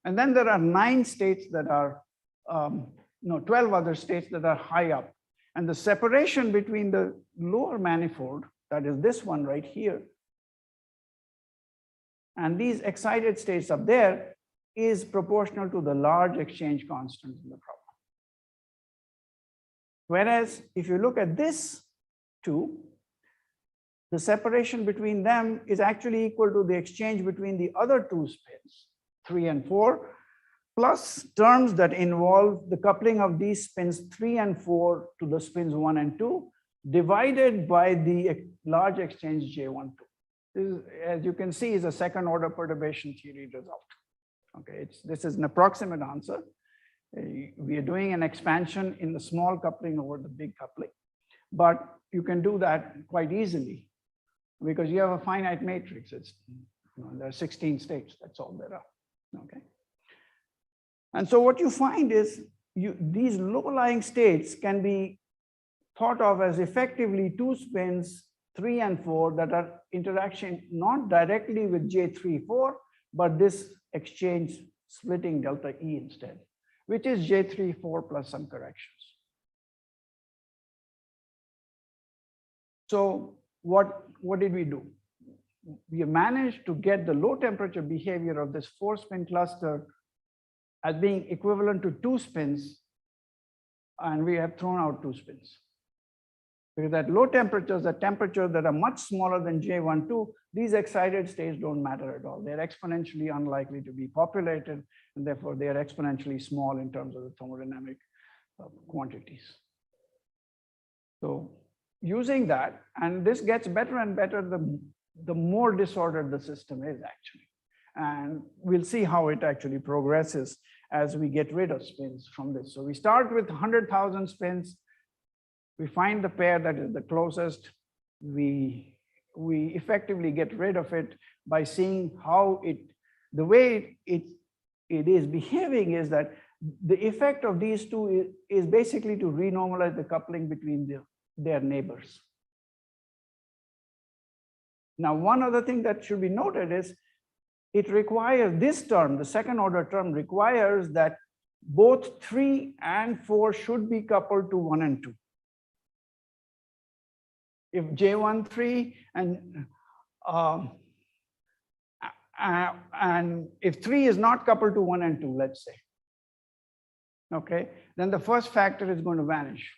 And then there are 9 states that are, 12 other states that are high up. And the separation between the lower manifold, that is this one right here, and these excited states up there is proportional to the large exchange constant in the problem. Whereas if you look at this two, the separation between them is actually equal to the exchange between the other 2 spins, 3 and 4, plus terms that involve the coupling of these spins 3 and 4 to the spins 1 and 2, divided by the large exchange J12. This is, as you can see, is a second order perturbation theory result. Okay, this is an approximate answer. We are doing an expansion in the small coupling over the big coupling, but you can do that quite easily because you have a finite matrix. There are 16 states, that's all there are. Okay. And so what you find is these low-lying states can be thought of as effectively 2 spins, 3 and 4, that are interaction not directly with J34, but this exchange splitting delta E instead, which is J34 plus some corrections. So what did we do? We managed to get the low temperature behavior of this 4-spin cluster as being equivalent to 2 spins, and we have thrown out 2 spins. Because at low temperatures, the temperatures that are much smaller than J12, these excited states don't matter at all. They're exponentially unlikely to be populated, and therefore they are exponentially small in terms of the thermodynamic quantities. So using that, and this gets better and better the more disordered the system is actually. And we'll see how it actually progresses as we get rid of spins from this. So we start with 100,000 spins. We find the pair that is the closest. We effectively get rid of it by seeing how the way it is behaving is that the effect of these two is basically to renormalize the coupling between their neighbors. Now, one other thing that should be noted is it requires this term, the second order term requires that both 3 and 4 should be coupled to 1 and 2. If J13 and if 3 is not coupled to 1 and 2, let's say, okay, then the first factor is going to vanish,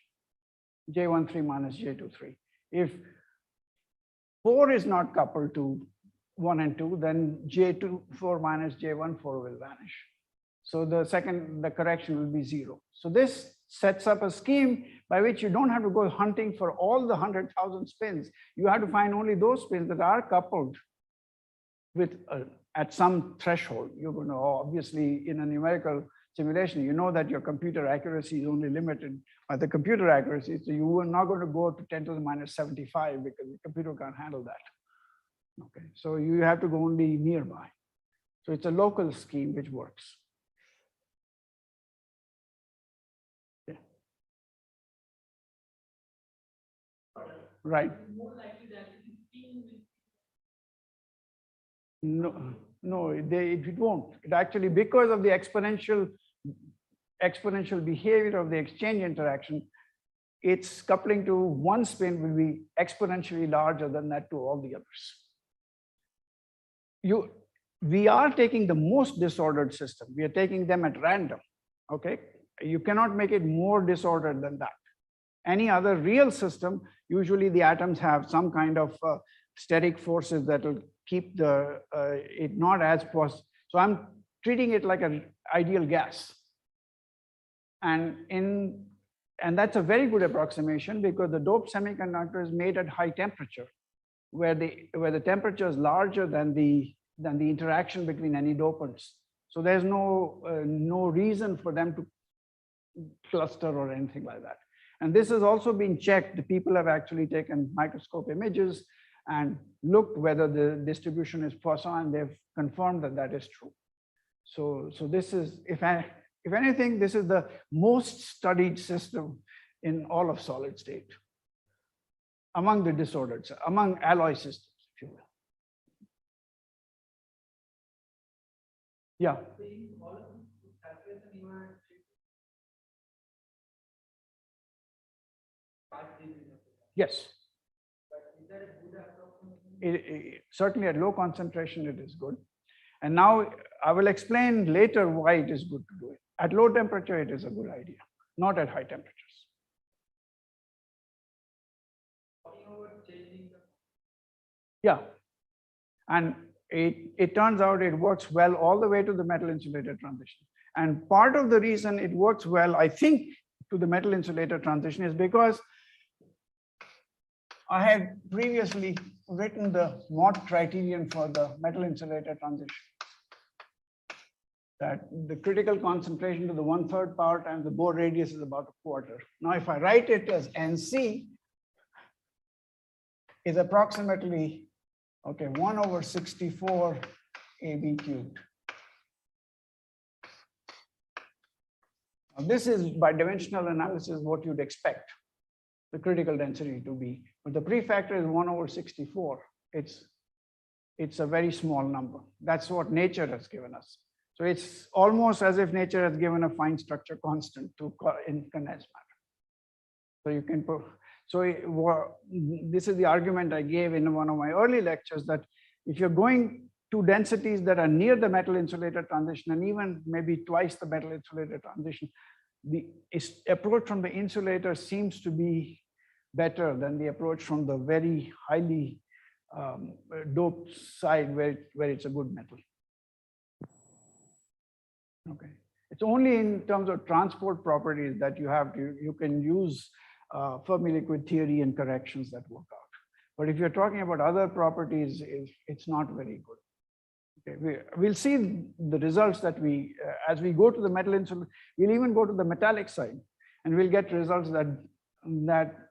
J13 minus J23. If 4 is not coupled to 1 and 2, then J24 minus J14 will vanish. So the correction will be 0. So this sets up a scheme by which you don't have to go hunting for all the 100,000 spins. You have to find only those spins that are coupled with at some threshold. You're going to obviously in a numerical simulation, you know that your computer accuracy is only limited by the computer accuracy. So you are not going to go to 10 to the minus 75 because the computer can't handle that. Okay, so you have to go only nearby. So it's a local scheme which works. Yeah. Right. No, it won't. It actually, because of the exponential behavior of the exchange interaction, its coupling to one spin will be exponentially larger than that to all the others. We are taking the most disordered system. We are taking them at random. Okay, you cannot make it more disordered than that. Any other real system, usually the atoms have some kind of steric forces that will keep it not as positive. So I'm treating it like an ideal gas. And that's a very good approximation because the doped semiconductor is made at high temperature, where the temperature is larger than the interaction between any dopants. So there's no reason for them to cluster or anything like that. And this has also been checked. The people have actually taken microscope images and looked whether the distribution is Poisson, and they've confirmed that that is true. So this is, if anything, this is the most studied system in all of solid state among the disordered, among alloy systems, if you will. Yeah. Yes. Certainly at low concentration, it is good. And now I will explain later why it is good to do it. At low temperature, it is a good idea, not at high temperatures. Yeah. And it turns out it works well all the way to the metal insulator transition. And part of the reason it works well, I think, to the metal insulator transition is because I had previously written the Mott criterion for the metal insulator transition. That the critical concentration to the 1/3 power times the Bohr radius is about 1/4. Now, if I write it as NC, is approximately, okay, 1/64 AB cubed. Now, this is by dimensional analysis what you'd expect the critical density to be. But the prefactor is 1/64. It's a very small number. That's what nature has given us. So it's almost as if nature has given a fine structure constant in condensed matter. So you can put, this is the argument I gave in one of my early lectures, that if you're going to densities that are near the metal insulator transition and even maybe twice the metal insulator transition, the approach from the insulator seems to be better than the approach from the very highly doped side where it's a good metal. Okay, it's only in terms of transport properties that you can use Fermi liquid theory and corrections that work out. But if you're talking about other properties, it's not very good. Okay, we'll see the results that as we go to the metal insulator, we'll even go to the metallic side, and we'll get results that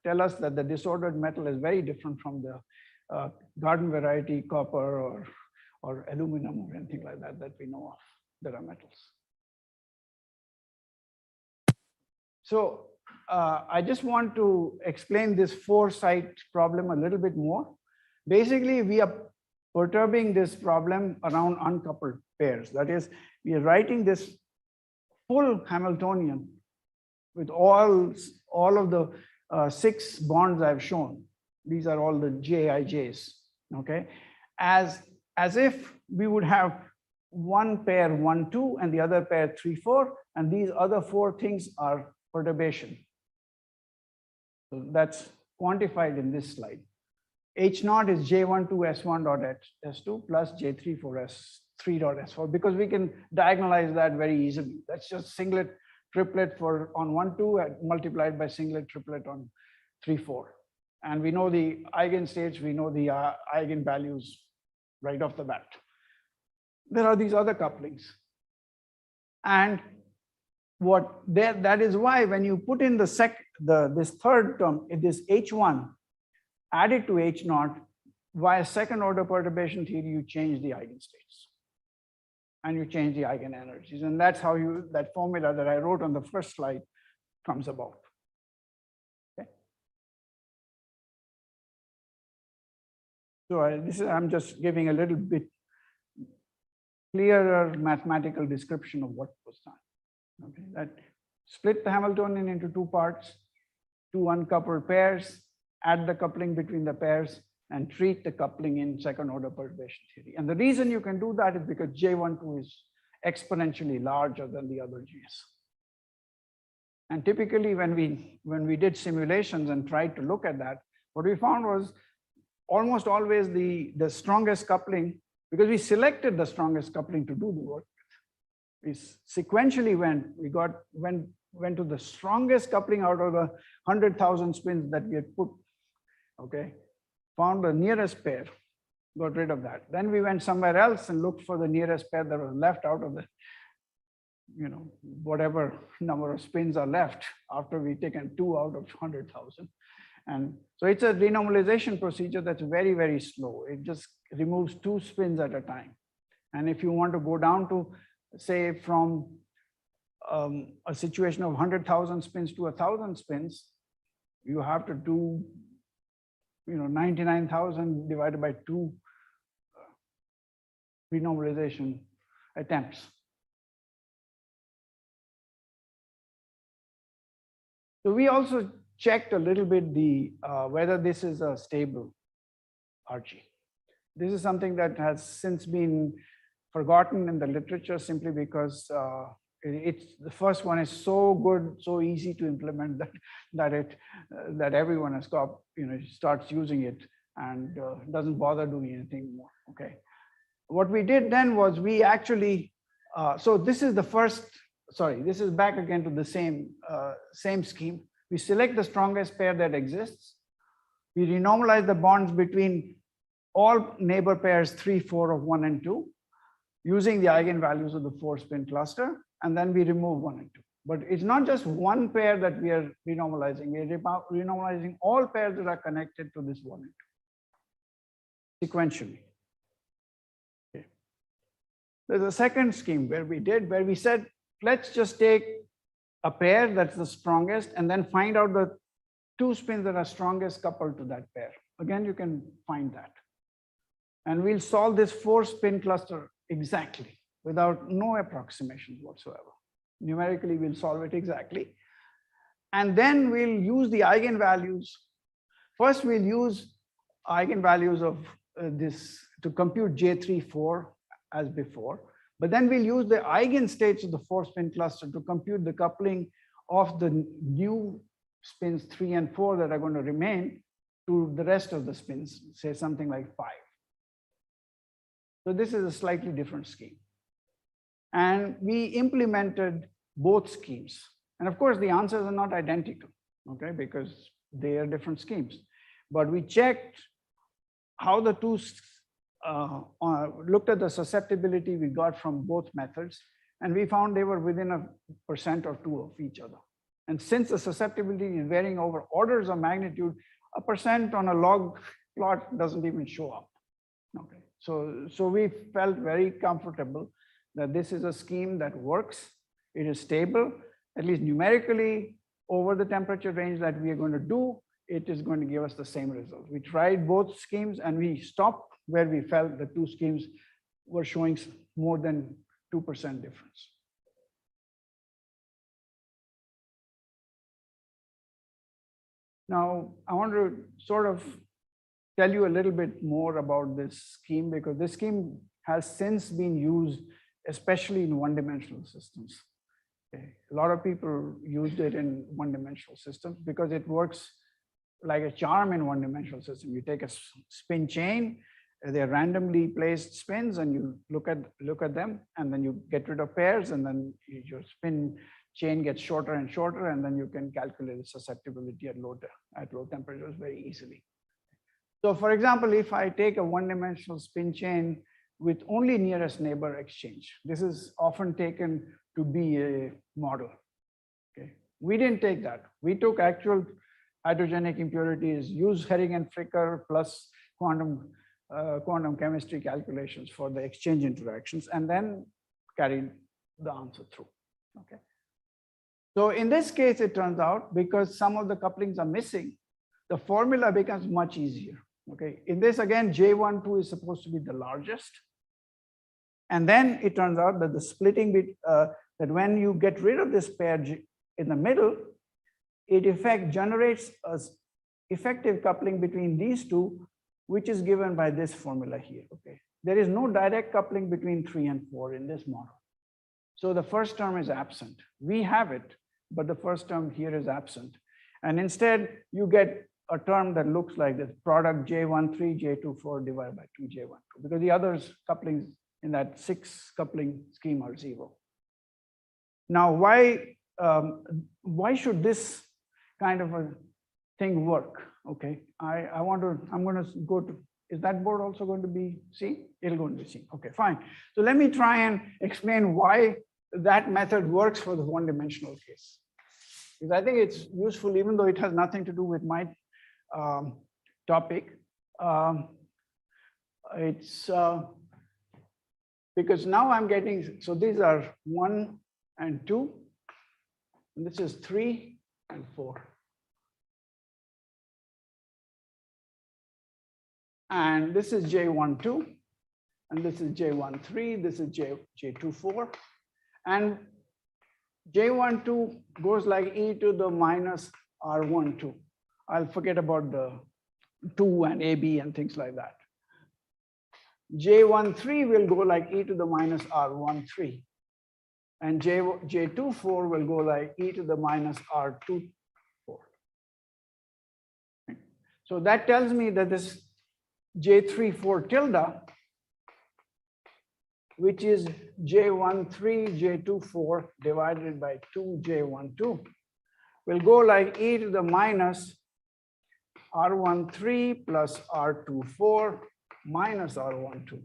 tell us that the disordered metal is very different from the garden variety copper or aluminum or anything like that we know of that are metals. So I just want to explain this 4-site problem a little bit more. Basically, we are perturbing this problem around uncoupled pairs. That is, we are writing this full Hamiltonian with all of the 6 bonds I've shown. These are all the JIJs, okay? As if we would have one pair 1, 2, and the other pair 3, 4, and these other 4 things are perturbation. So that's quantified in this slide. H0 is J12S1.S2 plus J34S3.S4, because we can diagonalize that very easily. That's just singlet triplet on 1, 2 multiplied by singlet triplet on 3, 4. And we know the eigenstates, we know the eigenvalues right off the bat. there are these other couplings. And that is why when you put in this third term, this H1 added to H0, via second order perturbation theory, you change the eigenstates and you change the eigenenergies. And that's how that formula that I wrote on the first slide comes about. Okay. So I'm just giving a little bit clearer mathematical description of what was done. Okay, that split the Hamiltonian into two parts, two uncoupled pairs, add the coupling between the pairs, and treat the coupling in second order perturbation theory. And the reason you can do that is because J12 is exponentially larger than the other J's. And typically when we did simulations and tried to look at that, what we found was almost always the strongest coupling, because we selected the strongest coupling to do the work. We sequentially went to the strongest coupling out of the 100,000 spins that we had put, okay, found the nearest pair, got rid of that. Then we went somewhere else and looked for the nearest pair that was left out of the, whatever number of spins are left after we've taken 2 out of 100,000. And so it's a renormalization procedure that's very, very slow. It just removes 2 spins at a time. And if you want to go down to, say, from a situation of 100,000 spins to 1,000 spins, you have to do 99,000 divided by 2 renormalization attempts. So we also checked a little bit whether this is a stable RG. This is something that has since been forgotten in the literature simply because the first one is so good, so easy to implement that everyone has got, starts using it and doesn't bother doing anything more. Okay. What we did then was we actually, so this is the first, sorry, this is back again to the same scheme. We select the strongest pair that exists. We renormalize the bonds between all neighbor pairs 3, 4 of 1 and 2 using the eigenvalues of the 4-spin cluster, and then we remove 1 and 2. But it's not just one pair that we are renormalizing. We are renormalizing all pairs that are connected to this 1 and 2 sequentially. Okay. There's a second scheme where we said, let's just take a pair that's the strongest and then find out the 2 spins that are strongest coupled to that pair. Again, you can find that. And we'll solve this 4-spin cluster exactly without no approximations whatsoever. Numerically, we'll solve it exactly. And then we'll use the eigenvalues. First, we'll use eigenvalues of this to compute J34 as before. But then we'll use the eigenstates of the 4-spin cluster to compute the coupling of the new spins 3 and 4 that are going to remain to the rest of the spins, say something like 5. So this is a slightly different scheme. And we implemented both schemes. And of course, the answers are not identical, okay, because they are different schemes. But we checked how the two, looked at the susceptibility we got from both methods, and we found they were within 1% or 2 of each other. And since the susceptibility is varying over orders of magnitude, 1% on a log plot doesn't even show up. Okay. So we felt very comfortable that this is a scheme that works. It is stable, at least numerically, over the temperature range that we are going to do. It is going to give us the same result. We tried both schemes and we stopped where we felt the 2 schemes were showing more than 2% difference. Now, I want to sort of tell you a little bit more about this scheme, because this scheme has since been used, especially in one-dimensional systems. Okay. A lot of people used it in one-dimensional systems because it works like a charm in one-dimensional system. You take a spin chain, they're randomly placed spins, and you look at them, and then you get rid of pairs, and then your spin chain gets shorter and shorter, and then you can calculate the susceptibility at low temperatures very easily. So for example, if I take a one-dimensional spin chain with only nearest neighbor exchange. This is often taken to be a model. Okay, we didn't take that. We took actual hydrogenic impurities, used Herring and Fricker plus quantum chemistry calculations for the exchange interactions, and then carried the answer through. Okay. So in this case, it turns out because some of the couplings are missing, the formula becomes much easier. Okay. In this again, J12 is supposed to be the largest. And then it turns out that the splitting bit, that when you get rid of this pair in the middle, it generates an effective coupling between these two, which is given by this formula here. Okay. There is no direct coupling between 3 and 4 in this model. So the first term is absent. We have it, but the first term here is absent. And instead, you get a term that looks like this, product J13, J24 divided by 2J12, because the others couplings in that 6 coupling scheme are 0. Now, why should this kind of a thing work? Okay, I'm going to go to, is that board also going to be seen? It'll go to be seen. Okay, fine. So let me try and explain why that method works for the one-dimensional case. Because I think it's useful, even though it has nothing to do with my topic. It's because now I'm getting, so these are 1 and 2, and this is 3 and 4. And this is J12, and this is J13, this is J24. And J12 goes like e to the minus R12. I'll forget about the 2 and AB and things like that. J13 will go like e to the minus R13. And J24 will go like e to the minus R24. So that tells me that this J34 tilde, which is J13, J24 divided by 2J12, will go like e to the minus R13 plus R24 minus R12.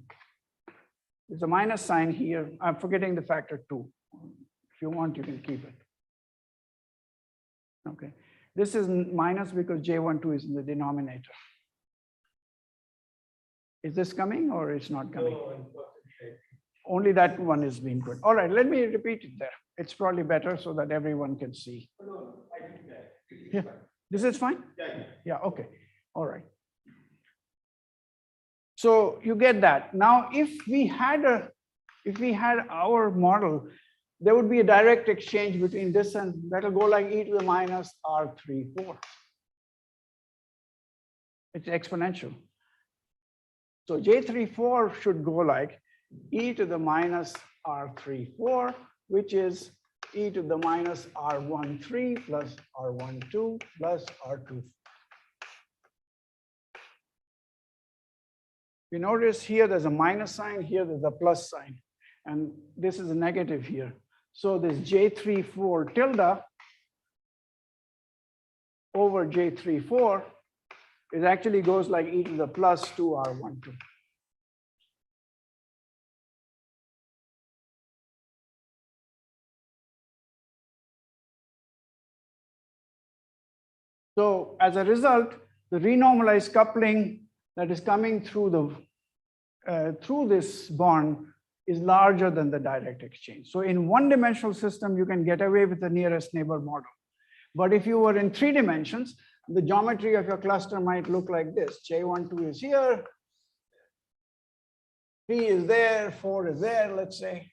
There's a minus sign here. I'm forgetting the factor 2. If you want, you can keep it. Okay. This is minus because J12 is in the denominator. Is this coming or it's not coming? No, only that one is being good. All right, let me repeat it there. It's probably better so that everyone can see. No, I think that. Yeah, this is fine? Yeah, okay. All right. So you get that. Now, if we had our model, there would be a direct exchange between this and that'll go like e to the minus R34. It's exponential. So J34 should go like e to the minus R34, which is e to the minus R13 plus R12 plus R2. You notice here there's a minus sign, here there's a plus sign, and this is a negative here. So this J34 tilde over J34 it actually goes like e to the plus 2R12. So as a result, the renormalized coupling that is coming through this bond is larger than the direct exchange. So in one-dimensional system, you can get away with the nearest neighbor model. But if you were in 3 dimensions, the geometry of your cluster might look like this. J12 is here, 3 is there, 4 is there, let's say.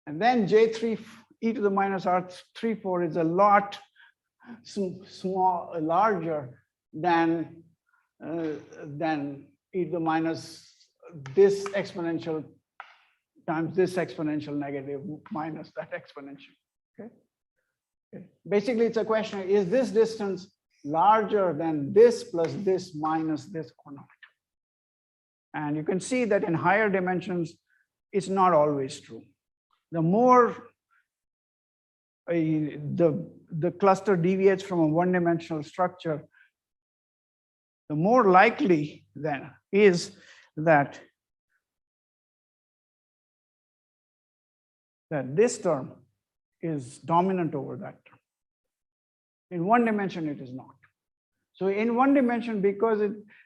And then J3 e to the minus R34 is a lot larger than e to the minus this exponential times this exponential negative minus that exponential. Okay. Basically, it's a question, is this distance larger than this plus this minus this or not? And you can see that in higher dimensions, it's not always true. The more the cluster deviates from a one-dimensional structure, the more likely then is that this term is dominant over that term. In one dimension, it is not. So in one dimension, because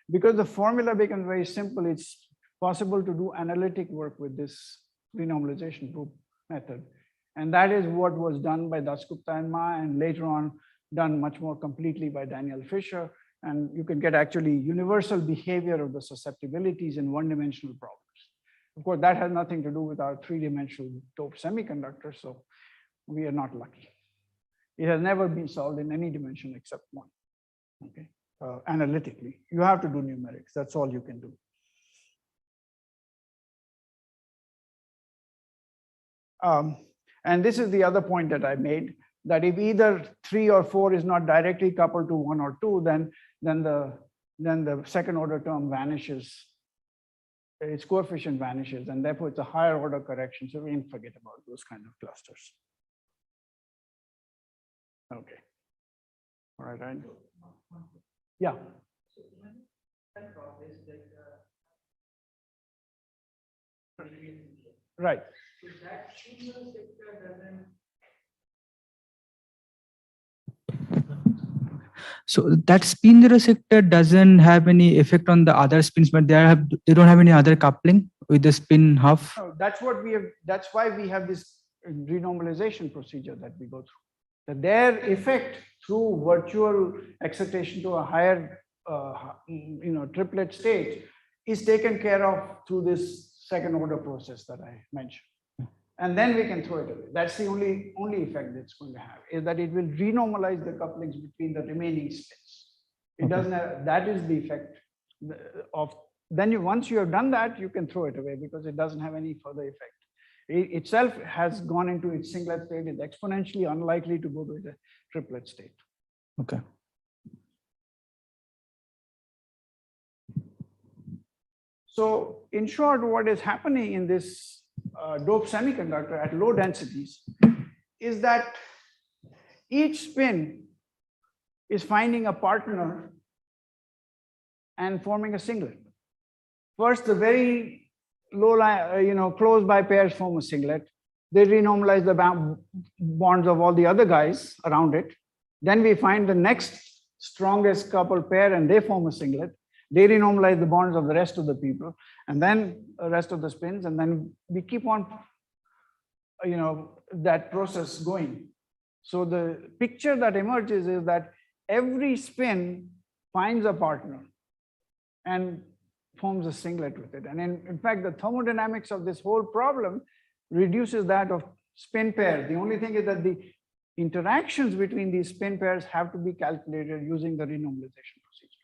the formula becomes very simple, it's possible to do analytic work with this renormalization group method. And that is what was done by Dasgupta and Ma, and later on done much more completely by Daniel Fisher. And you can get actually universal behavior of the susceptibilities in one-dimensional problems. Of course, that has nothing to do with our three-dimensional doped semiconductor, so we are not lucky. It has never been solved in any dimension except one, okay? Analytically. You have to do numerics, that's all you can do. And this is the other point that I made, that if either 3 or 4 is not directly coupled to 1 or 2, then the second order term vanishes, its coefficient vanishes, and therefore it's a higher order correction. So we can forget about those kind of clusters. Okay. All right, right. Yeah. Right. So that spin zero sector doesn't have any effect on the other spins, but they don't have any other coupling with the spin half. No, that's what we have. That's why we have this renormalization procedure that we go through. That their effect through virtual excitation to a higher, triplet state is taken care of through this second order process that I mentioned. And then we can throw it away. That's the only effect it's going to have, is that it will renormalize the couplings between the remaining spins. It doesn't have, that is the effect of, then once you have done that, you can throw it away because it doesn't have any further effect. It itself has gone into its singlet state, it's exponentially unlikely to go to the triplet state. Okay. So in short, what is happening in this doped semiconductor at low densities is that each spin is finding a partner and forming a singlet. First, the very low, close by pairs form a singlet. They renormalize the bonds of all the other guys around it. Then we find the next strongest coupled pair and they form a singlet. They renormalize the bonds of the rest of the people, and then the rest of the spins, and then we keep on, that process going. So the picture that emerges is that every spin finds a partner and forms a singlet with it. And in fact, the thermodynamics of this whole problem reduces that of spin pairs. The only thing is that the interactions between these spin pairs have to be calculated using the renormalization procedure.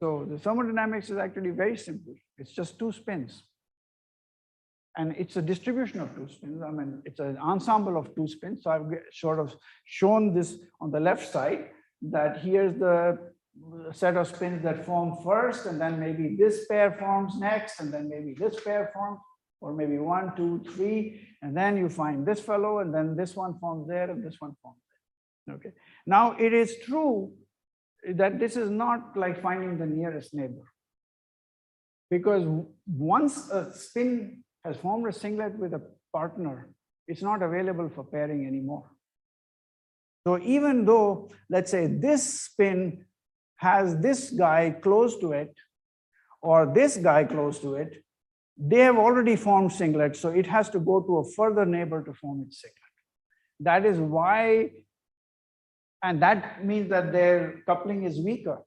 So the thermodynamics is actually very simple. It's just 2 spins. And it's a distribution of 2 spins. I mean, it's an ensemble of 2 spins. So I've sort of shown this on the left side, that here's the set of spins that form first, and then maybe this pair forms next, and then maybe this pair forms, or maybe 1, 2, 3, and then you find this fellow, and then this one forms there, and this one forms there. Okay. Now it is true that this is not like finding the nearest neighbor, because once a spin has formed a singlet with a partner, it's not available for pairing anymore. So even though, let's say, this spin has this guy close to it, or this guy close to it, they have already formed singlets, so it has to go to a further neighbor to form its singlet. That is why, and that means that their coupling is weaker,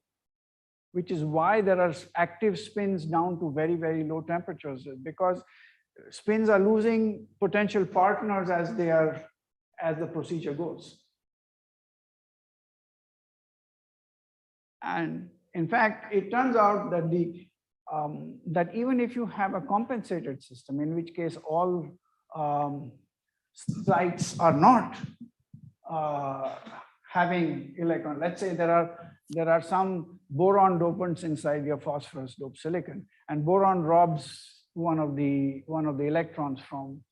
which is why there are active spins down to very, very low temperatures, because spins are losing potential partners as the procedure goes. And in fact, it turns out that that even if you have a compensated system, in which case all sites are not having electron. Let's say there are some boron dopants inside your phosphorus doped silicon, and boron robs one of the electrons from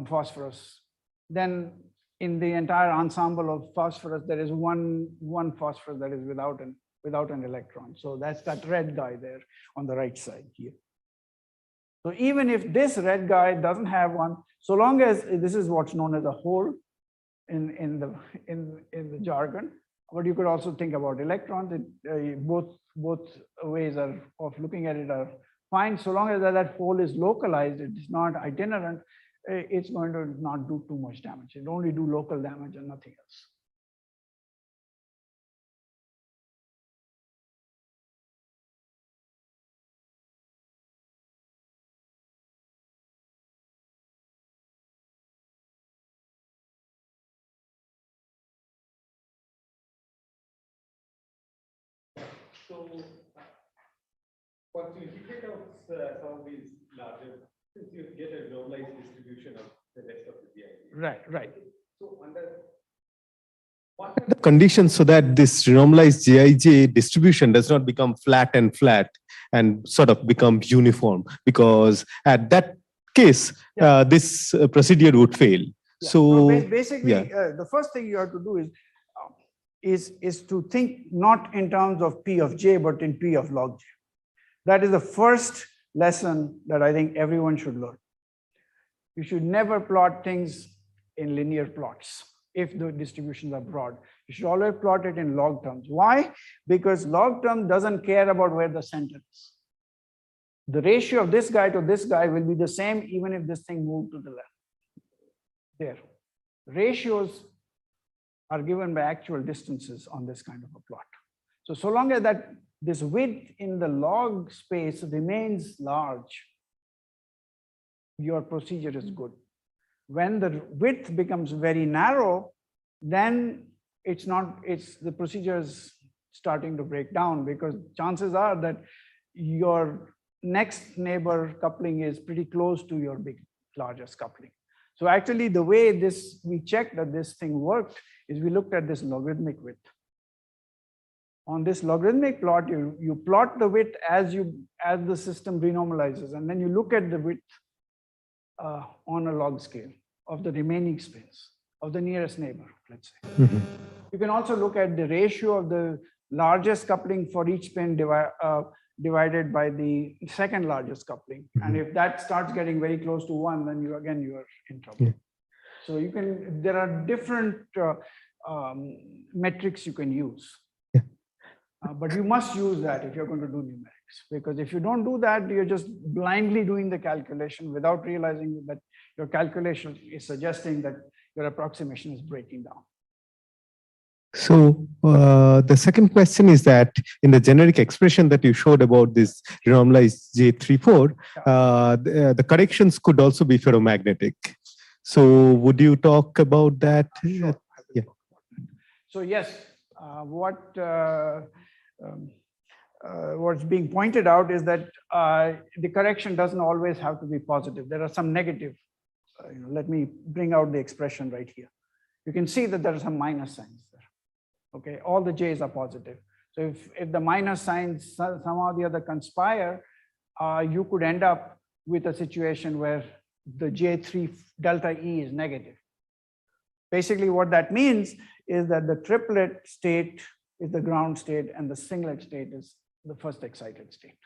phosphorus. Then in the entire ensemble of phosphorus, there is one phosphorus that is without without an electron. So that's that red guy there on the right side here. So even if this red guy doesn't have one, so long as this is what's known as a hole in the jargon, but you could also think about electrons. Both ways of looking at it are fine. So long as that hole is localized, it is not itinerant, it's going to not do too much damage. It only do local damage and nothing else. So, once you integrate out some of these larger, since you get a normalized distribution of the rest of the GIJ. Right, right. So, under what are the conditions so that this normalized GIJ distribution does not become flat and sort of become uniform? Because at that case, this procedure would fail. Yeah. So, basically, the first thing you have to do is to think not in terms of P of J, but in P of log J. That is the first lesson that I think everyone should learn. You should never plot things in linear plots if the distributions are broad. You should always plot it in log terms. Why? Because log term doesn't care about where the center is. The ratio of this guy to this guy will be the same even if this thing moved to the left. There. Ratios are given by actual distances on this kind of a plot. So long as this width in the log space remains large, your procedure is good. When the width becomes very narrow, then the procedure is starting to break down, because chances are that your next neighbor coupling is pretty close to your largest coupling. So actually the way we checked that this thing worked is we looked at this logarithmic width. On this logarithmic plot, you plot the width as the system renormalizes, and then you look at the width on a log scale of the remaining spins of the nearest neighbor, let's say. Mm-hmm. You can also look at the ratio of the largest coupling for each spin divided by the second largest coupling. Mm-hmm. And if that starts getting very close to 1, then you are in trouble. Yeah. So there are different metrics you can use. Yeah. But you must use that if you're going to do numerics, because if you don't do that, you're just blindly doing the calculation without realizing that your calculation is suggesting that your approximation is breaking down. So the second question is that in the generic expression that you showed about this renormalized J34, the corrections could also be ferromagnetic. So would you talk about that? Sure. Yeah. So yes, what's being pointed out is that the correction doesn't always have to be positive. There are some negative. Let me bring out the expression right here. You can see that there are some minus signs there. Okay, all the J's are positive. So if the minus signs somehow or the other conspire, you could end up with a situation where the J3 delta E is negative. Basically, what that means is that the triplet state is the ground state and the singlet state is the first excited state.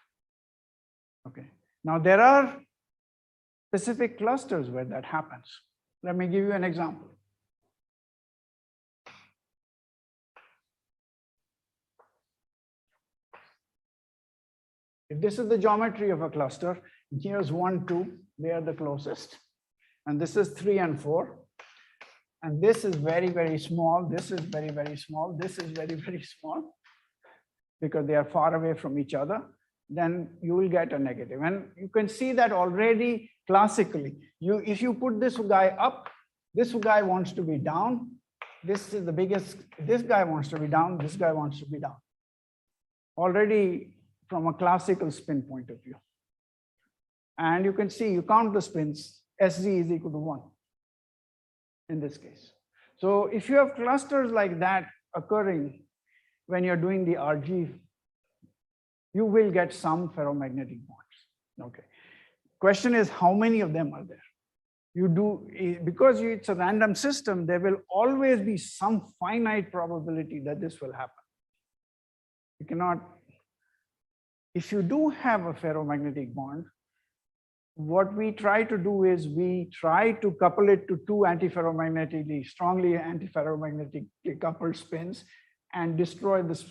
Okay. Now there are specific clusters where that happens. Let me give you an example. If this is the geometry of a cluster, here's 1, 2, they are the closest. And this is 3 and 4. And this is very, very small. This is very, very small. This is very, very small, because they are far away from each other. Then you will get a negative. And you can see that already classically. If you put this guy up, this guy wants to be down. This is the biggest. This guy wants to be down. This guy wants to be down. Already from a classical spin point of view. And you can see, you count the spins, SZ is equal to 1 in this case. So if you have clusters like that occurring when you're doing the RG, you will get some ferromagnetic bonds. Okay. Question is, how many of them are there? Because it's a random system, there will always be some finite probability that this will happen. You cannot, if you do have a ferromagnetic bond, what we try to do is we try to couple it to two antiferromagnetically, strongly antiferromagnetically coupled spins and destroy this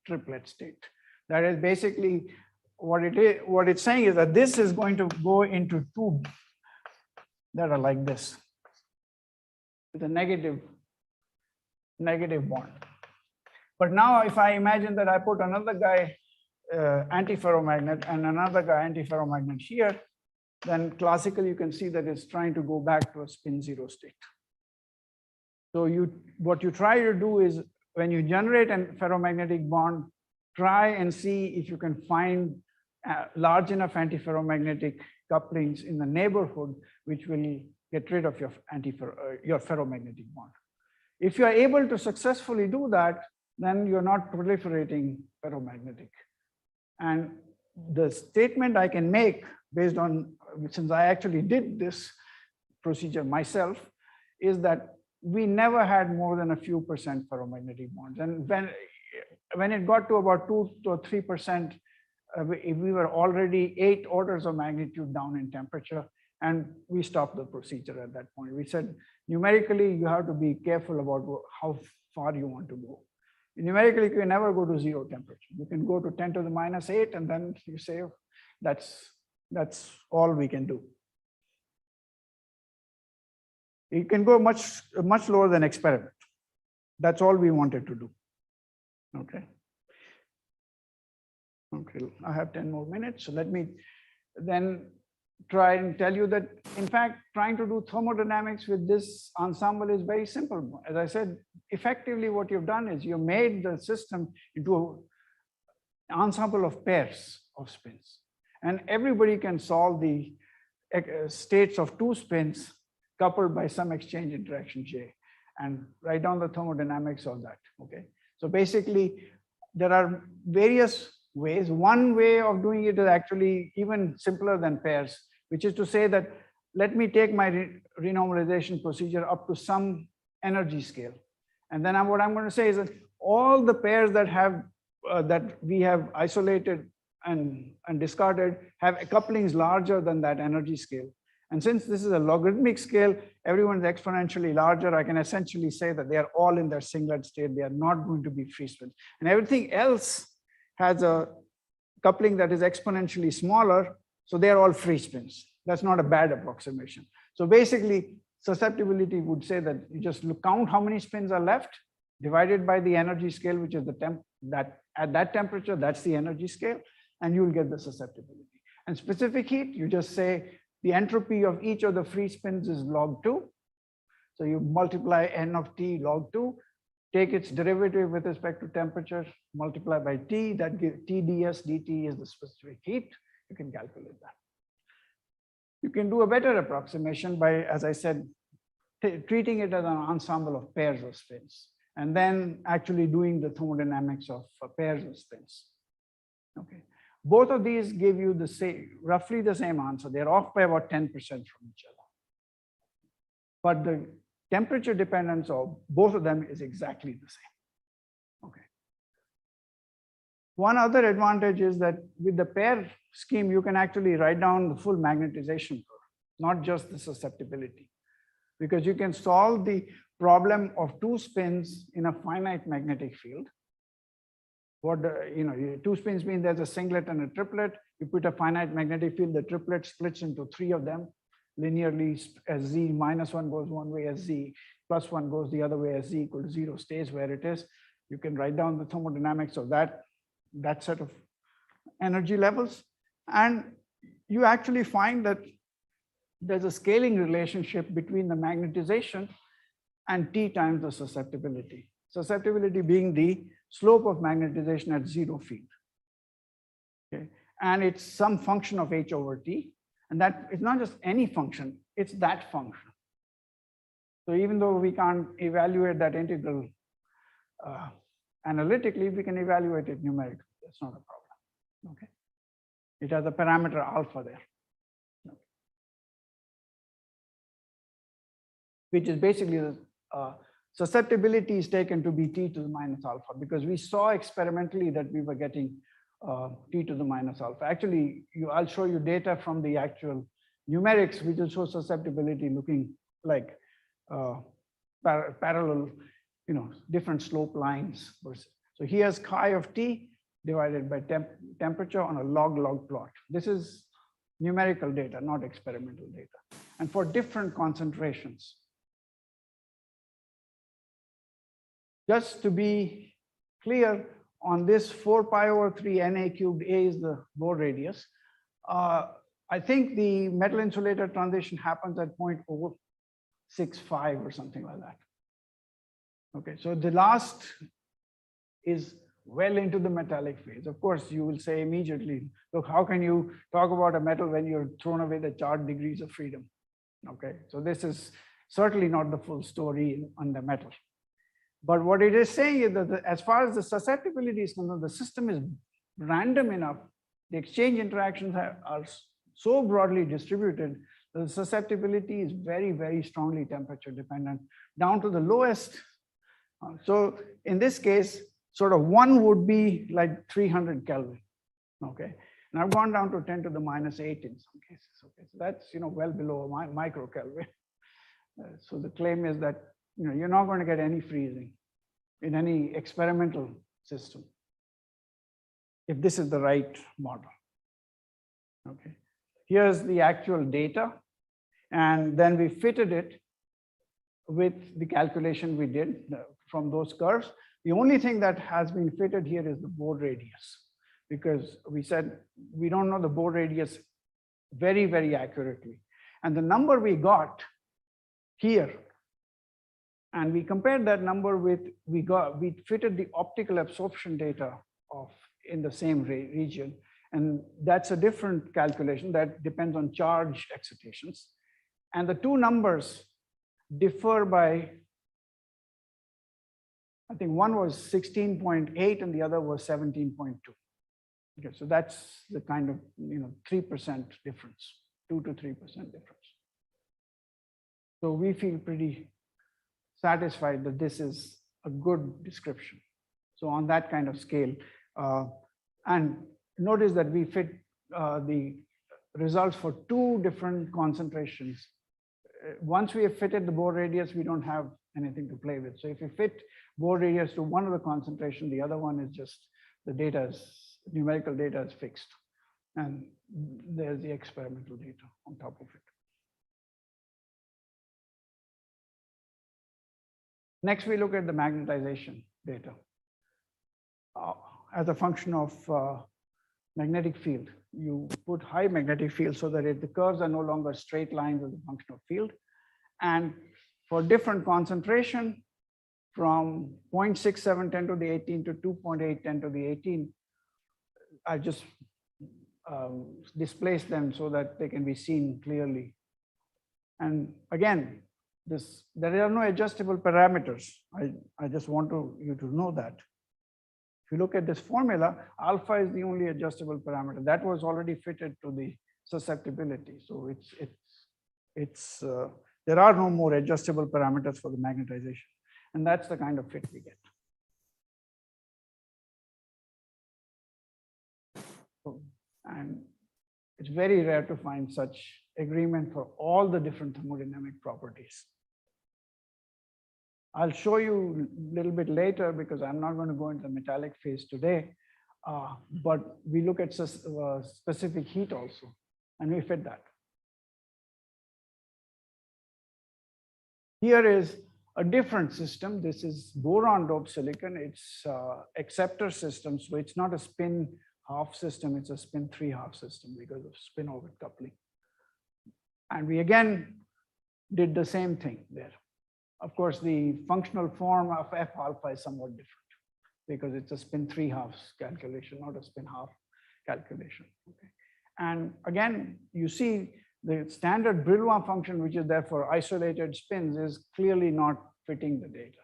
triplet state. That is basically what it is. What it's saying is that this is going to go into two that are like this with a negative bond. But now if I imagine that I put another guy antiferromagnet and another guy antiferromagnet here, then classically you can see that it's trying to go back to a spin zero state. So what you try to do is when you generate a ferromagnetic bond, try and see if you can find large enough antiferromagnetic couplings in the neighborhood, which will get rid of your ferromagnetic bond. If you are able to successfully do that, then you're not proliferating ferromagnetic. And the statement I can make based on, since I actually did this procedure myself, is that we never had more than a few percent ferromagnetic bonds. And when it got to about 2 to 3%, we were already 8 orders of magnitude down in temperature, and we stopped the procedure at that point. We said, numerically, you have to be careful about how far you want to go. Numerically, you can never go to 0 temperature. You can go to 10 to the minus 8, and then you say, oh, that's all we can do. You can go much lower than experiment. That's all we wanted to do. Okay. Okay, I have 10 more minutes. So let me then try and tell you that, in fact, trying to do thermodynamics with this ensemble is very simple. As I said, effectively what you've done is you made the system into an ensemble of pairs of spins. And everybody can solve the states of 2 spins coupled by some exchange interaction J and write down the thermodynamics of that. Okay. So basically, there are various ways. One way of doing it is actually even simpler than pairs, which is to say that let me take my renormalization procedure up to some energy scale. And then what I'm going to say is that all the pairs that have that we have isolated and discarded have couplings larger than that energy scale. And since this is a logarithmic scale, everyone's exponentially larger. I can essentially say that they are all in their singlet state. They are not going to be free spins. And everything else has a coupling that is exponentially smaller. So they are all free spins. That's not a bad approximation. So basically, susceptibility would say that you just count how many spins are left, divided by the energy scale, which is the temp that at that temperature, that's the energy scale, and you'll get the susceptibility. And specific heat, you just say the entropy of each of the free spins is log 2. So you multiply n of t log 2, take its derivative with respect to temperature, multiply by t, that gives T ds dt is the specific heat. You can calculate that. You can do a better approximation by, as I said, treating it as an ensemble of pairs of spins, and then actually doing the thermodynamics of pairs of spins. Okay. Both of these give you the same, roughly the same answer. They're off by about 10% from each other. But the temperature dependence of both of them is exactly the same. Okay. One other advantage is that with the pair scheme, you can actually write down the full magnetization curve, not just the susceptibility, because you can solve the problem of 2 spins in a finite magnetic field. What, 2 spins mean there's a singlet and a triplet. You put a finite magnetic field, the triplet splits into 3 of them linearly as z minus 1 goes one way, as z plus 1 goes the other way, as z equal to 0 stays where it is. You can write down the thermodynamics of that set of energy levels. And you actually find that there's a scaling relationship between the magnetization and T times the susceptibility. Susceptibility being the slope of magnetization at 0 field. Okay. And it's some function of h over t. And that it's not just any function, it's that function. So even though we can't evaluate that integral analytically, we can evaluate it numerically. That's not a problem. Okay. It has a parameter alpha there, which is basically the susceptibility is taken to be T to the minus alpha, because we saw experimentally that we were getting T to the minus alpha. Actually, I'll show you data from the actual numerics, which will show susceptibility looking like parallel, different slope lines. So here's chi of T divided by temperature on a log plot. This is numerical data, not experimental data. And for different concentrations. Just to be clear, on this 4 pi over 3 Na cubed, A is the Bohr radius. I think the metal insulator transition happens at 0.065 or something like that. Okay, so the last is well into the metallic phase. Of course, you will say immediately, look, how can you talk about a metal when you're thrown away the charred degrees of freedom? Okay, so this is certainly not the full story on the metal. But what it is saying is that as far as the susceptibility is concerned, the system is random enough. The exchange interactions are so broadly distributed that the susceptibility is very, very strongly temperature dependent down to the lowest. So in this case, sort of 1 would be like 300 Kelvin. Okay, and I've gone down to 10 to the minus 8 in some cases. Okay, so that's well below micro Kelvin. So the claim is that you're not going to get any freezing in any experimental system if this is the right model. Okay, here's the actual data, and then we fitted it with the calculation we did from those curves. The only thing that has been fitted here is the Bohr radius, because we said we don't know the Bohr radius very, very accurately. And the number we got here, and we compared that number with, we fitted the optical absorption data in the same region. And that's a different calculation that depends on charge excitations. And the two numbers differ by, I think one was 16.8 and the other was 17.2. Okay, so that's the kind of 3% difference, 2 to 3% difference. So we feel pretty satisfied that this is a good description. So on that kind of scale, and notice that we fit the results for 2 different concentrations. Once we have fitted the Bohr radius, we don't have anything to play with. So if you fit Bohr radius to one of the concentration, the other one is just the data is, numerical data is fixed. And there's the experimental data on top of it. Next, we look at the magnetization data as a function of magnetic field. You put high magnetic field so that the curves are no longer straight lines as a function of field. And for different concentration, from 0.67 10 to the 18 to 2.8 10 to the 18, I just displace them so that they can be seen clearly. And again, there are no adjustable parameters. I just want you to know that. If you look at this formula, alpha is the only adjustable parameter. That was already fitted to the susceptibility. So there are no more adjustable parameters for the magnetization. And that's the kind of fit we get. And it's very rare to find such agreement for all the different thermodynamic properties. I'll show you a little bit later because I'm not going to go into the metallic phase today, but we look at specific heat also, and we fit that. Here is a different system. This is boron doped silicon. It's acceptor system, so it's not a spin half system, it's a spin 3/2 system because of spin orbit coupling. And we again did the same thing there. Of course, the functional form of F alpha is somewhat different because it's a spin 3/2 calculation, not a spin half calculation. Okay. And again, you see the standard Brillouin function, which is there for isolated spins, is clearly not fitting the data.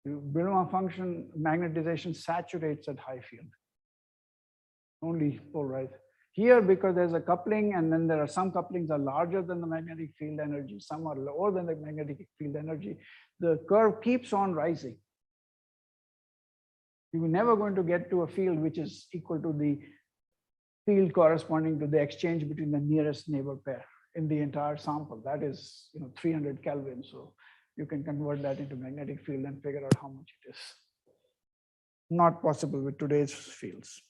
The Brillouin function magnetization saturates at high field, only polarized. Here, because there's a coupling, and then there are some couplings are larger than the magnetic field energy, some are lower than the magnetic field energy, the curve keeps on rising. You're never going to get to a field which is equal to the field corresponding to the exchange between the nearest neighbor pair in the entire sample. That is 300 Kelvin. So you can convert that into magnetic field and figure out how much it is. Not possible with today's fields.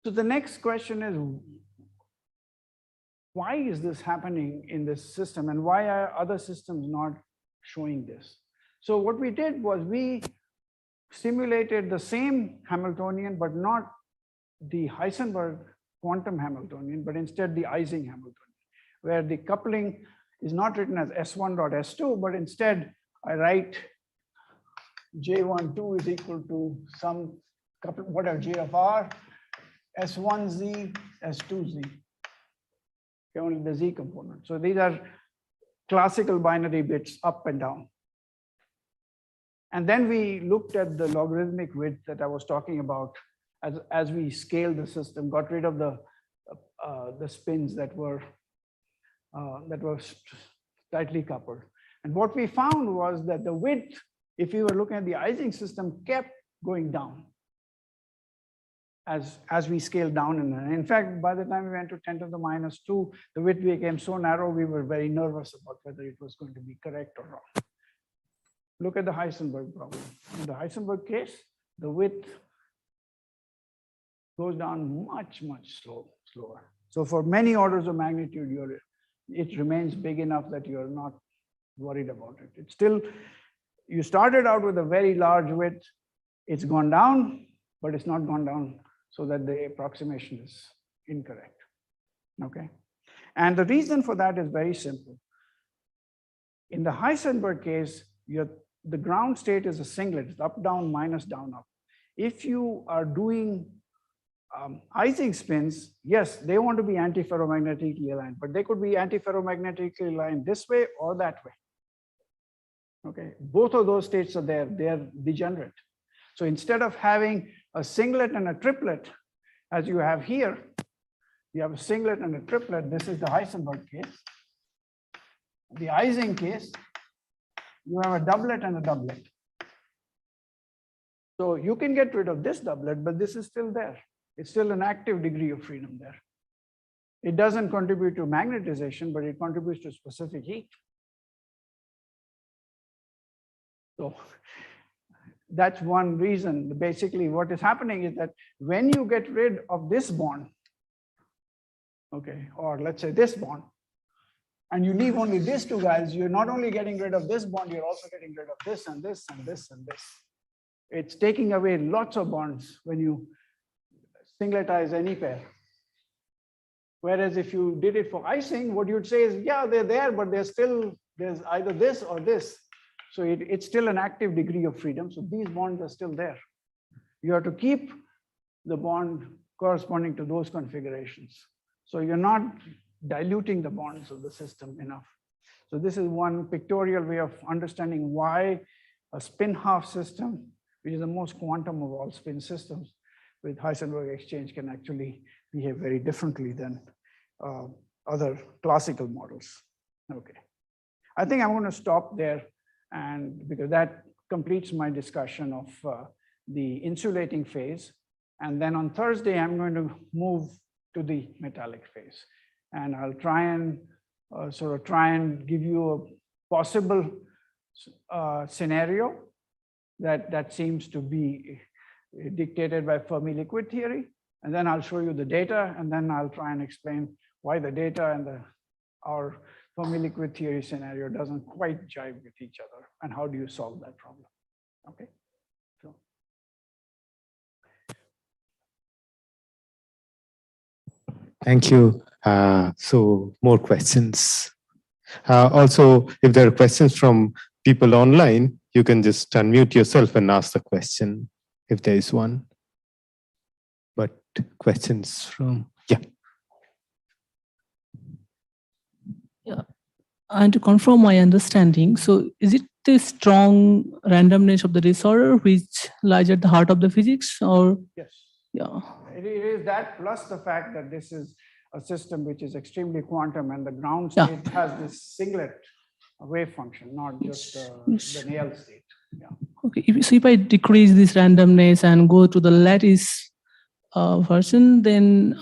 So the next question is, why is this happening in this system, and why are other systems not showing this? So what we did was we simulated the same Hamiltonian, but not the Heisenberg quantum Hamiltonian, but instead the Ising Hamiltonian, where the coupling is not written as S1.S2, but instead I write J12 is equal to some couple, whatever, J of R, S1Z, S2Z. Okay, only the Z component. So these are classical binary bits up and down. And then we looked at the logarithmic width that I was talking about as we scaled the system, got rid of the spins that were tightly coupled. And what we found was that the width, if you were looking at the Ising system, kept going down as we scaled down. And in fact, by the time we went to 10 to the minus 2, the width became so narrow, we were very nervous about whether it was going to be correct or wrong. Look at the Heisenberg problem. In the Heisenberg case, the width goes down much slower. So for many orders of magnitude, it remains big enough that you're not worried about it. It's still, you started out with a very large width, it's gone down, but it's not gone down so that the approximation is incorrect. Okay. And the reason for that is very simple. In the Heisenberg case, the ground state is a singlet, it's up, down, minus, down, up. If you are doing Ising spins, yes, they want to be antiferromagnetically aligned, but they could be antiferromagnetically aligned this way or that way. Okay, both of those states are there, they are degenerate. So instead of having a singlet and a triplet, as you have here, you have a singlet and a triplet. This is the Heisenberg case. The Ising case, you have a doublet and a doublet. So you can get rid of this doublet, but this is still there. It's still an active degree of freedom there. It doesn't contribute to magnetization, but it contributes to specific heat. So that's one reason. Basically, what is happening is that when you get rid of this bond, okay, or let's say this bond, and you leave only these two guys, you're not only getting rid of this bond, you're also getting rid of this and this and this and this. It's taking away lots of bonds when you singletize any pair. Whereas if you did it for Ising, what you'd say is, yeah, they're there, but there's either this or this. So it's still an active degree of freedom. So these bonds are still there. You have to keep the bond corresponding to those configurations. So you're not diluting the bonds of the system enough. So this is one pictorial way of understanding why a spin half system, which is the most quantum of all spin systems with Heisenberg exchange, can actually behave very differently than other classical models. Okay, I think I'm going to stop there, and because that completes my discussion of the insulating phase. And then on Thursday, I'm going to move to the metallic phase. And I'll try and give you a possible scenario that seems to be dictated by Fermi liquid theory. And then I'll show you the data, and then I'll try and explain why the data and our Fermi liquid theory scenario doesn't quite jive with each other, and how do you solve that problem. Okay. So. Thank you. So more questions. Also, if there are questions from people online, you can just unmute yourself and ask the question if there is one. But questions from, yeah. Yeah, and to confirm my understanding, so is it the strong randomness of the disorder which lies at the heart of the physics, or? Yes. Yeah. It is that plus the fact that this is a system which is extremely quantum, and the ground Yeah. state has this singlet wave function, not just Yes. the nail state. Yeah. Okay. So if I decrease this randomness and go to the lattice version, then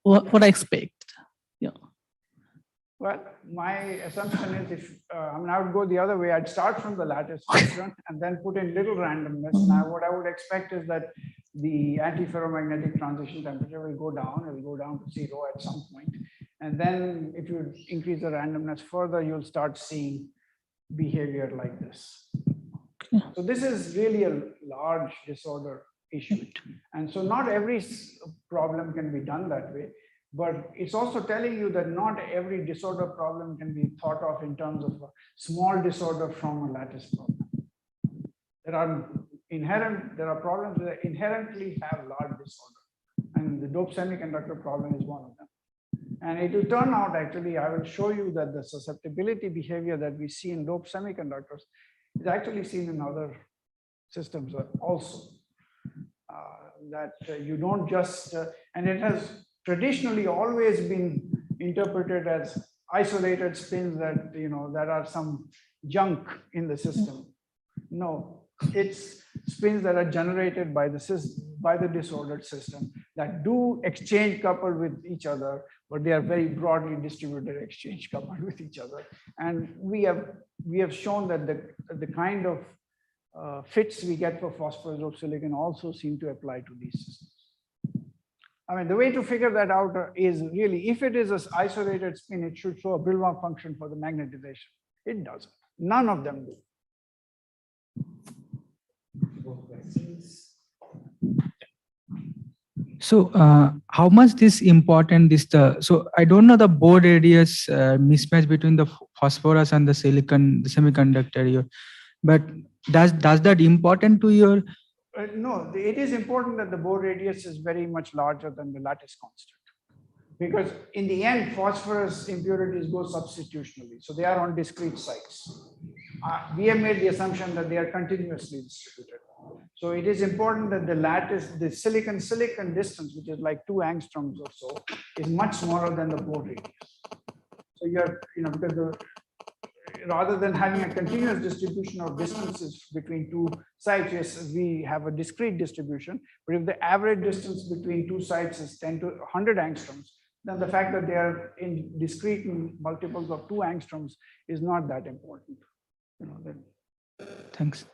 what I expect? Yeah. Well, my assumption is if I would go the other way, I'd start from the lattice version and then put in little randomness. Now, what I would expect is that the antiferromagnetic transition temperature will go down. It will go down to 0 at some point. And then if you increase the randomness further, you'll start seeing behavior like this. Okay. So this is really a large disorder issue. And so not every problem can be done that way. But it's also telling you that not every disorder problem can be thought of in terms of a small disorder from a lattice problem. There are problems that inherently have large disorder. And the doped semiconductor problem is one of them. And it will turn out, actually, I will show you that the susceptibility behavior that we see in doped semiconductors is actually seen in other systems also. That you don't just, and it has traditionally always been interpreted as isolated spins that, that are some junk in the system. No, it's spins that are generated by the disordered system that do exchange coupled with each other, but they are very broadly distributed exchange coupled with each other. And we have shown that the kind of fits we get for phosphorus doped silicon also seem to apply to these systems. I mean, the way to figure that out is really, if it is an isolated spin, it should show a Brillouin function for the magnetization. It doesn't. None of them do. So how much this important is so I don't know the Bohr radius mismatch between the phosphorus and the silicon, the semiconductor here, but does that important to your? No, it is important that the Bohr radius is very much larger than the lattice constant. Because in the end, phosphorus impurities go substitutionally. So they are on discrete sites. We have made the assumption that they are continuously distributed. So it is important that the lattice, the silicon-silicon distance, which is like 2 angstroms or so, is much smaller than the Bohr radius. So you're, because rather than having a continuous distribution of distances between two sites, yes, we have a discrete distribution. But if the average distance between two sites is 10 to 100 angstroms, then the fact that they are in discrete multiples of 2 angstroms is not that important. Thanks.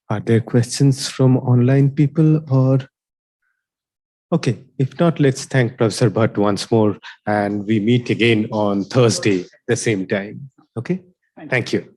Are there questions from online people or? Okay, if not, let's thank Professor Bhatt once more, and we meet again on Thursday, the same time. Okay, thank you.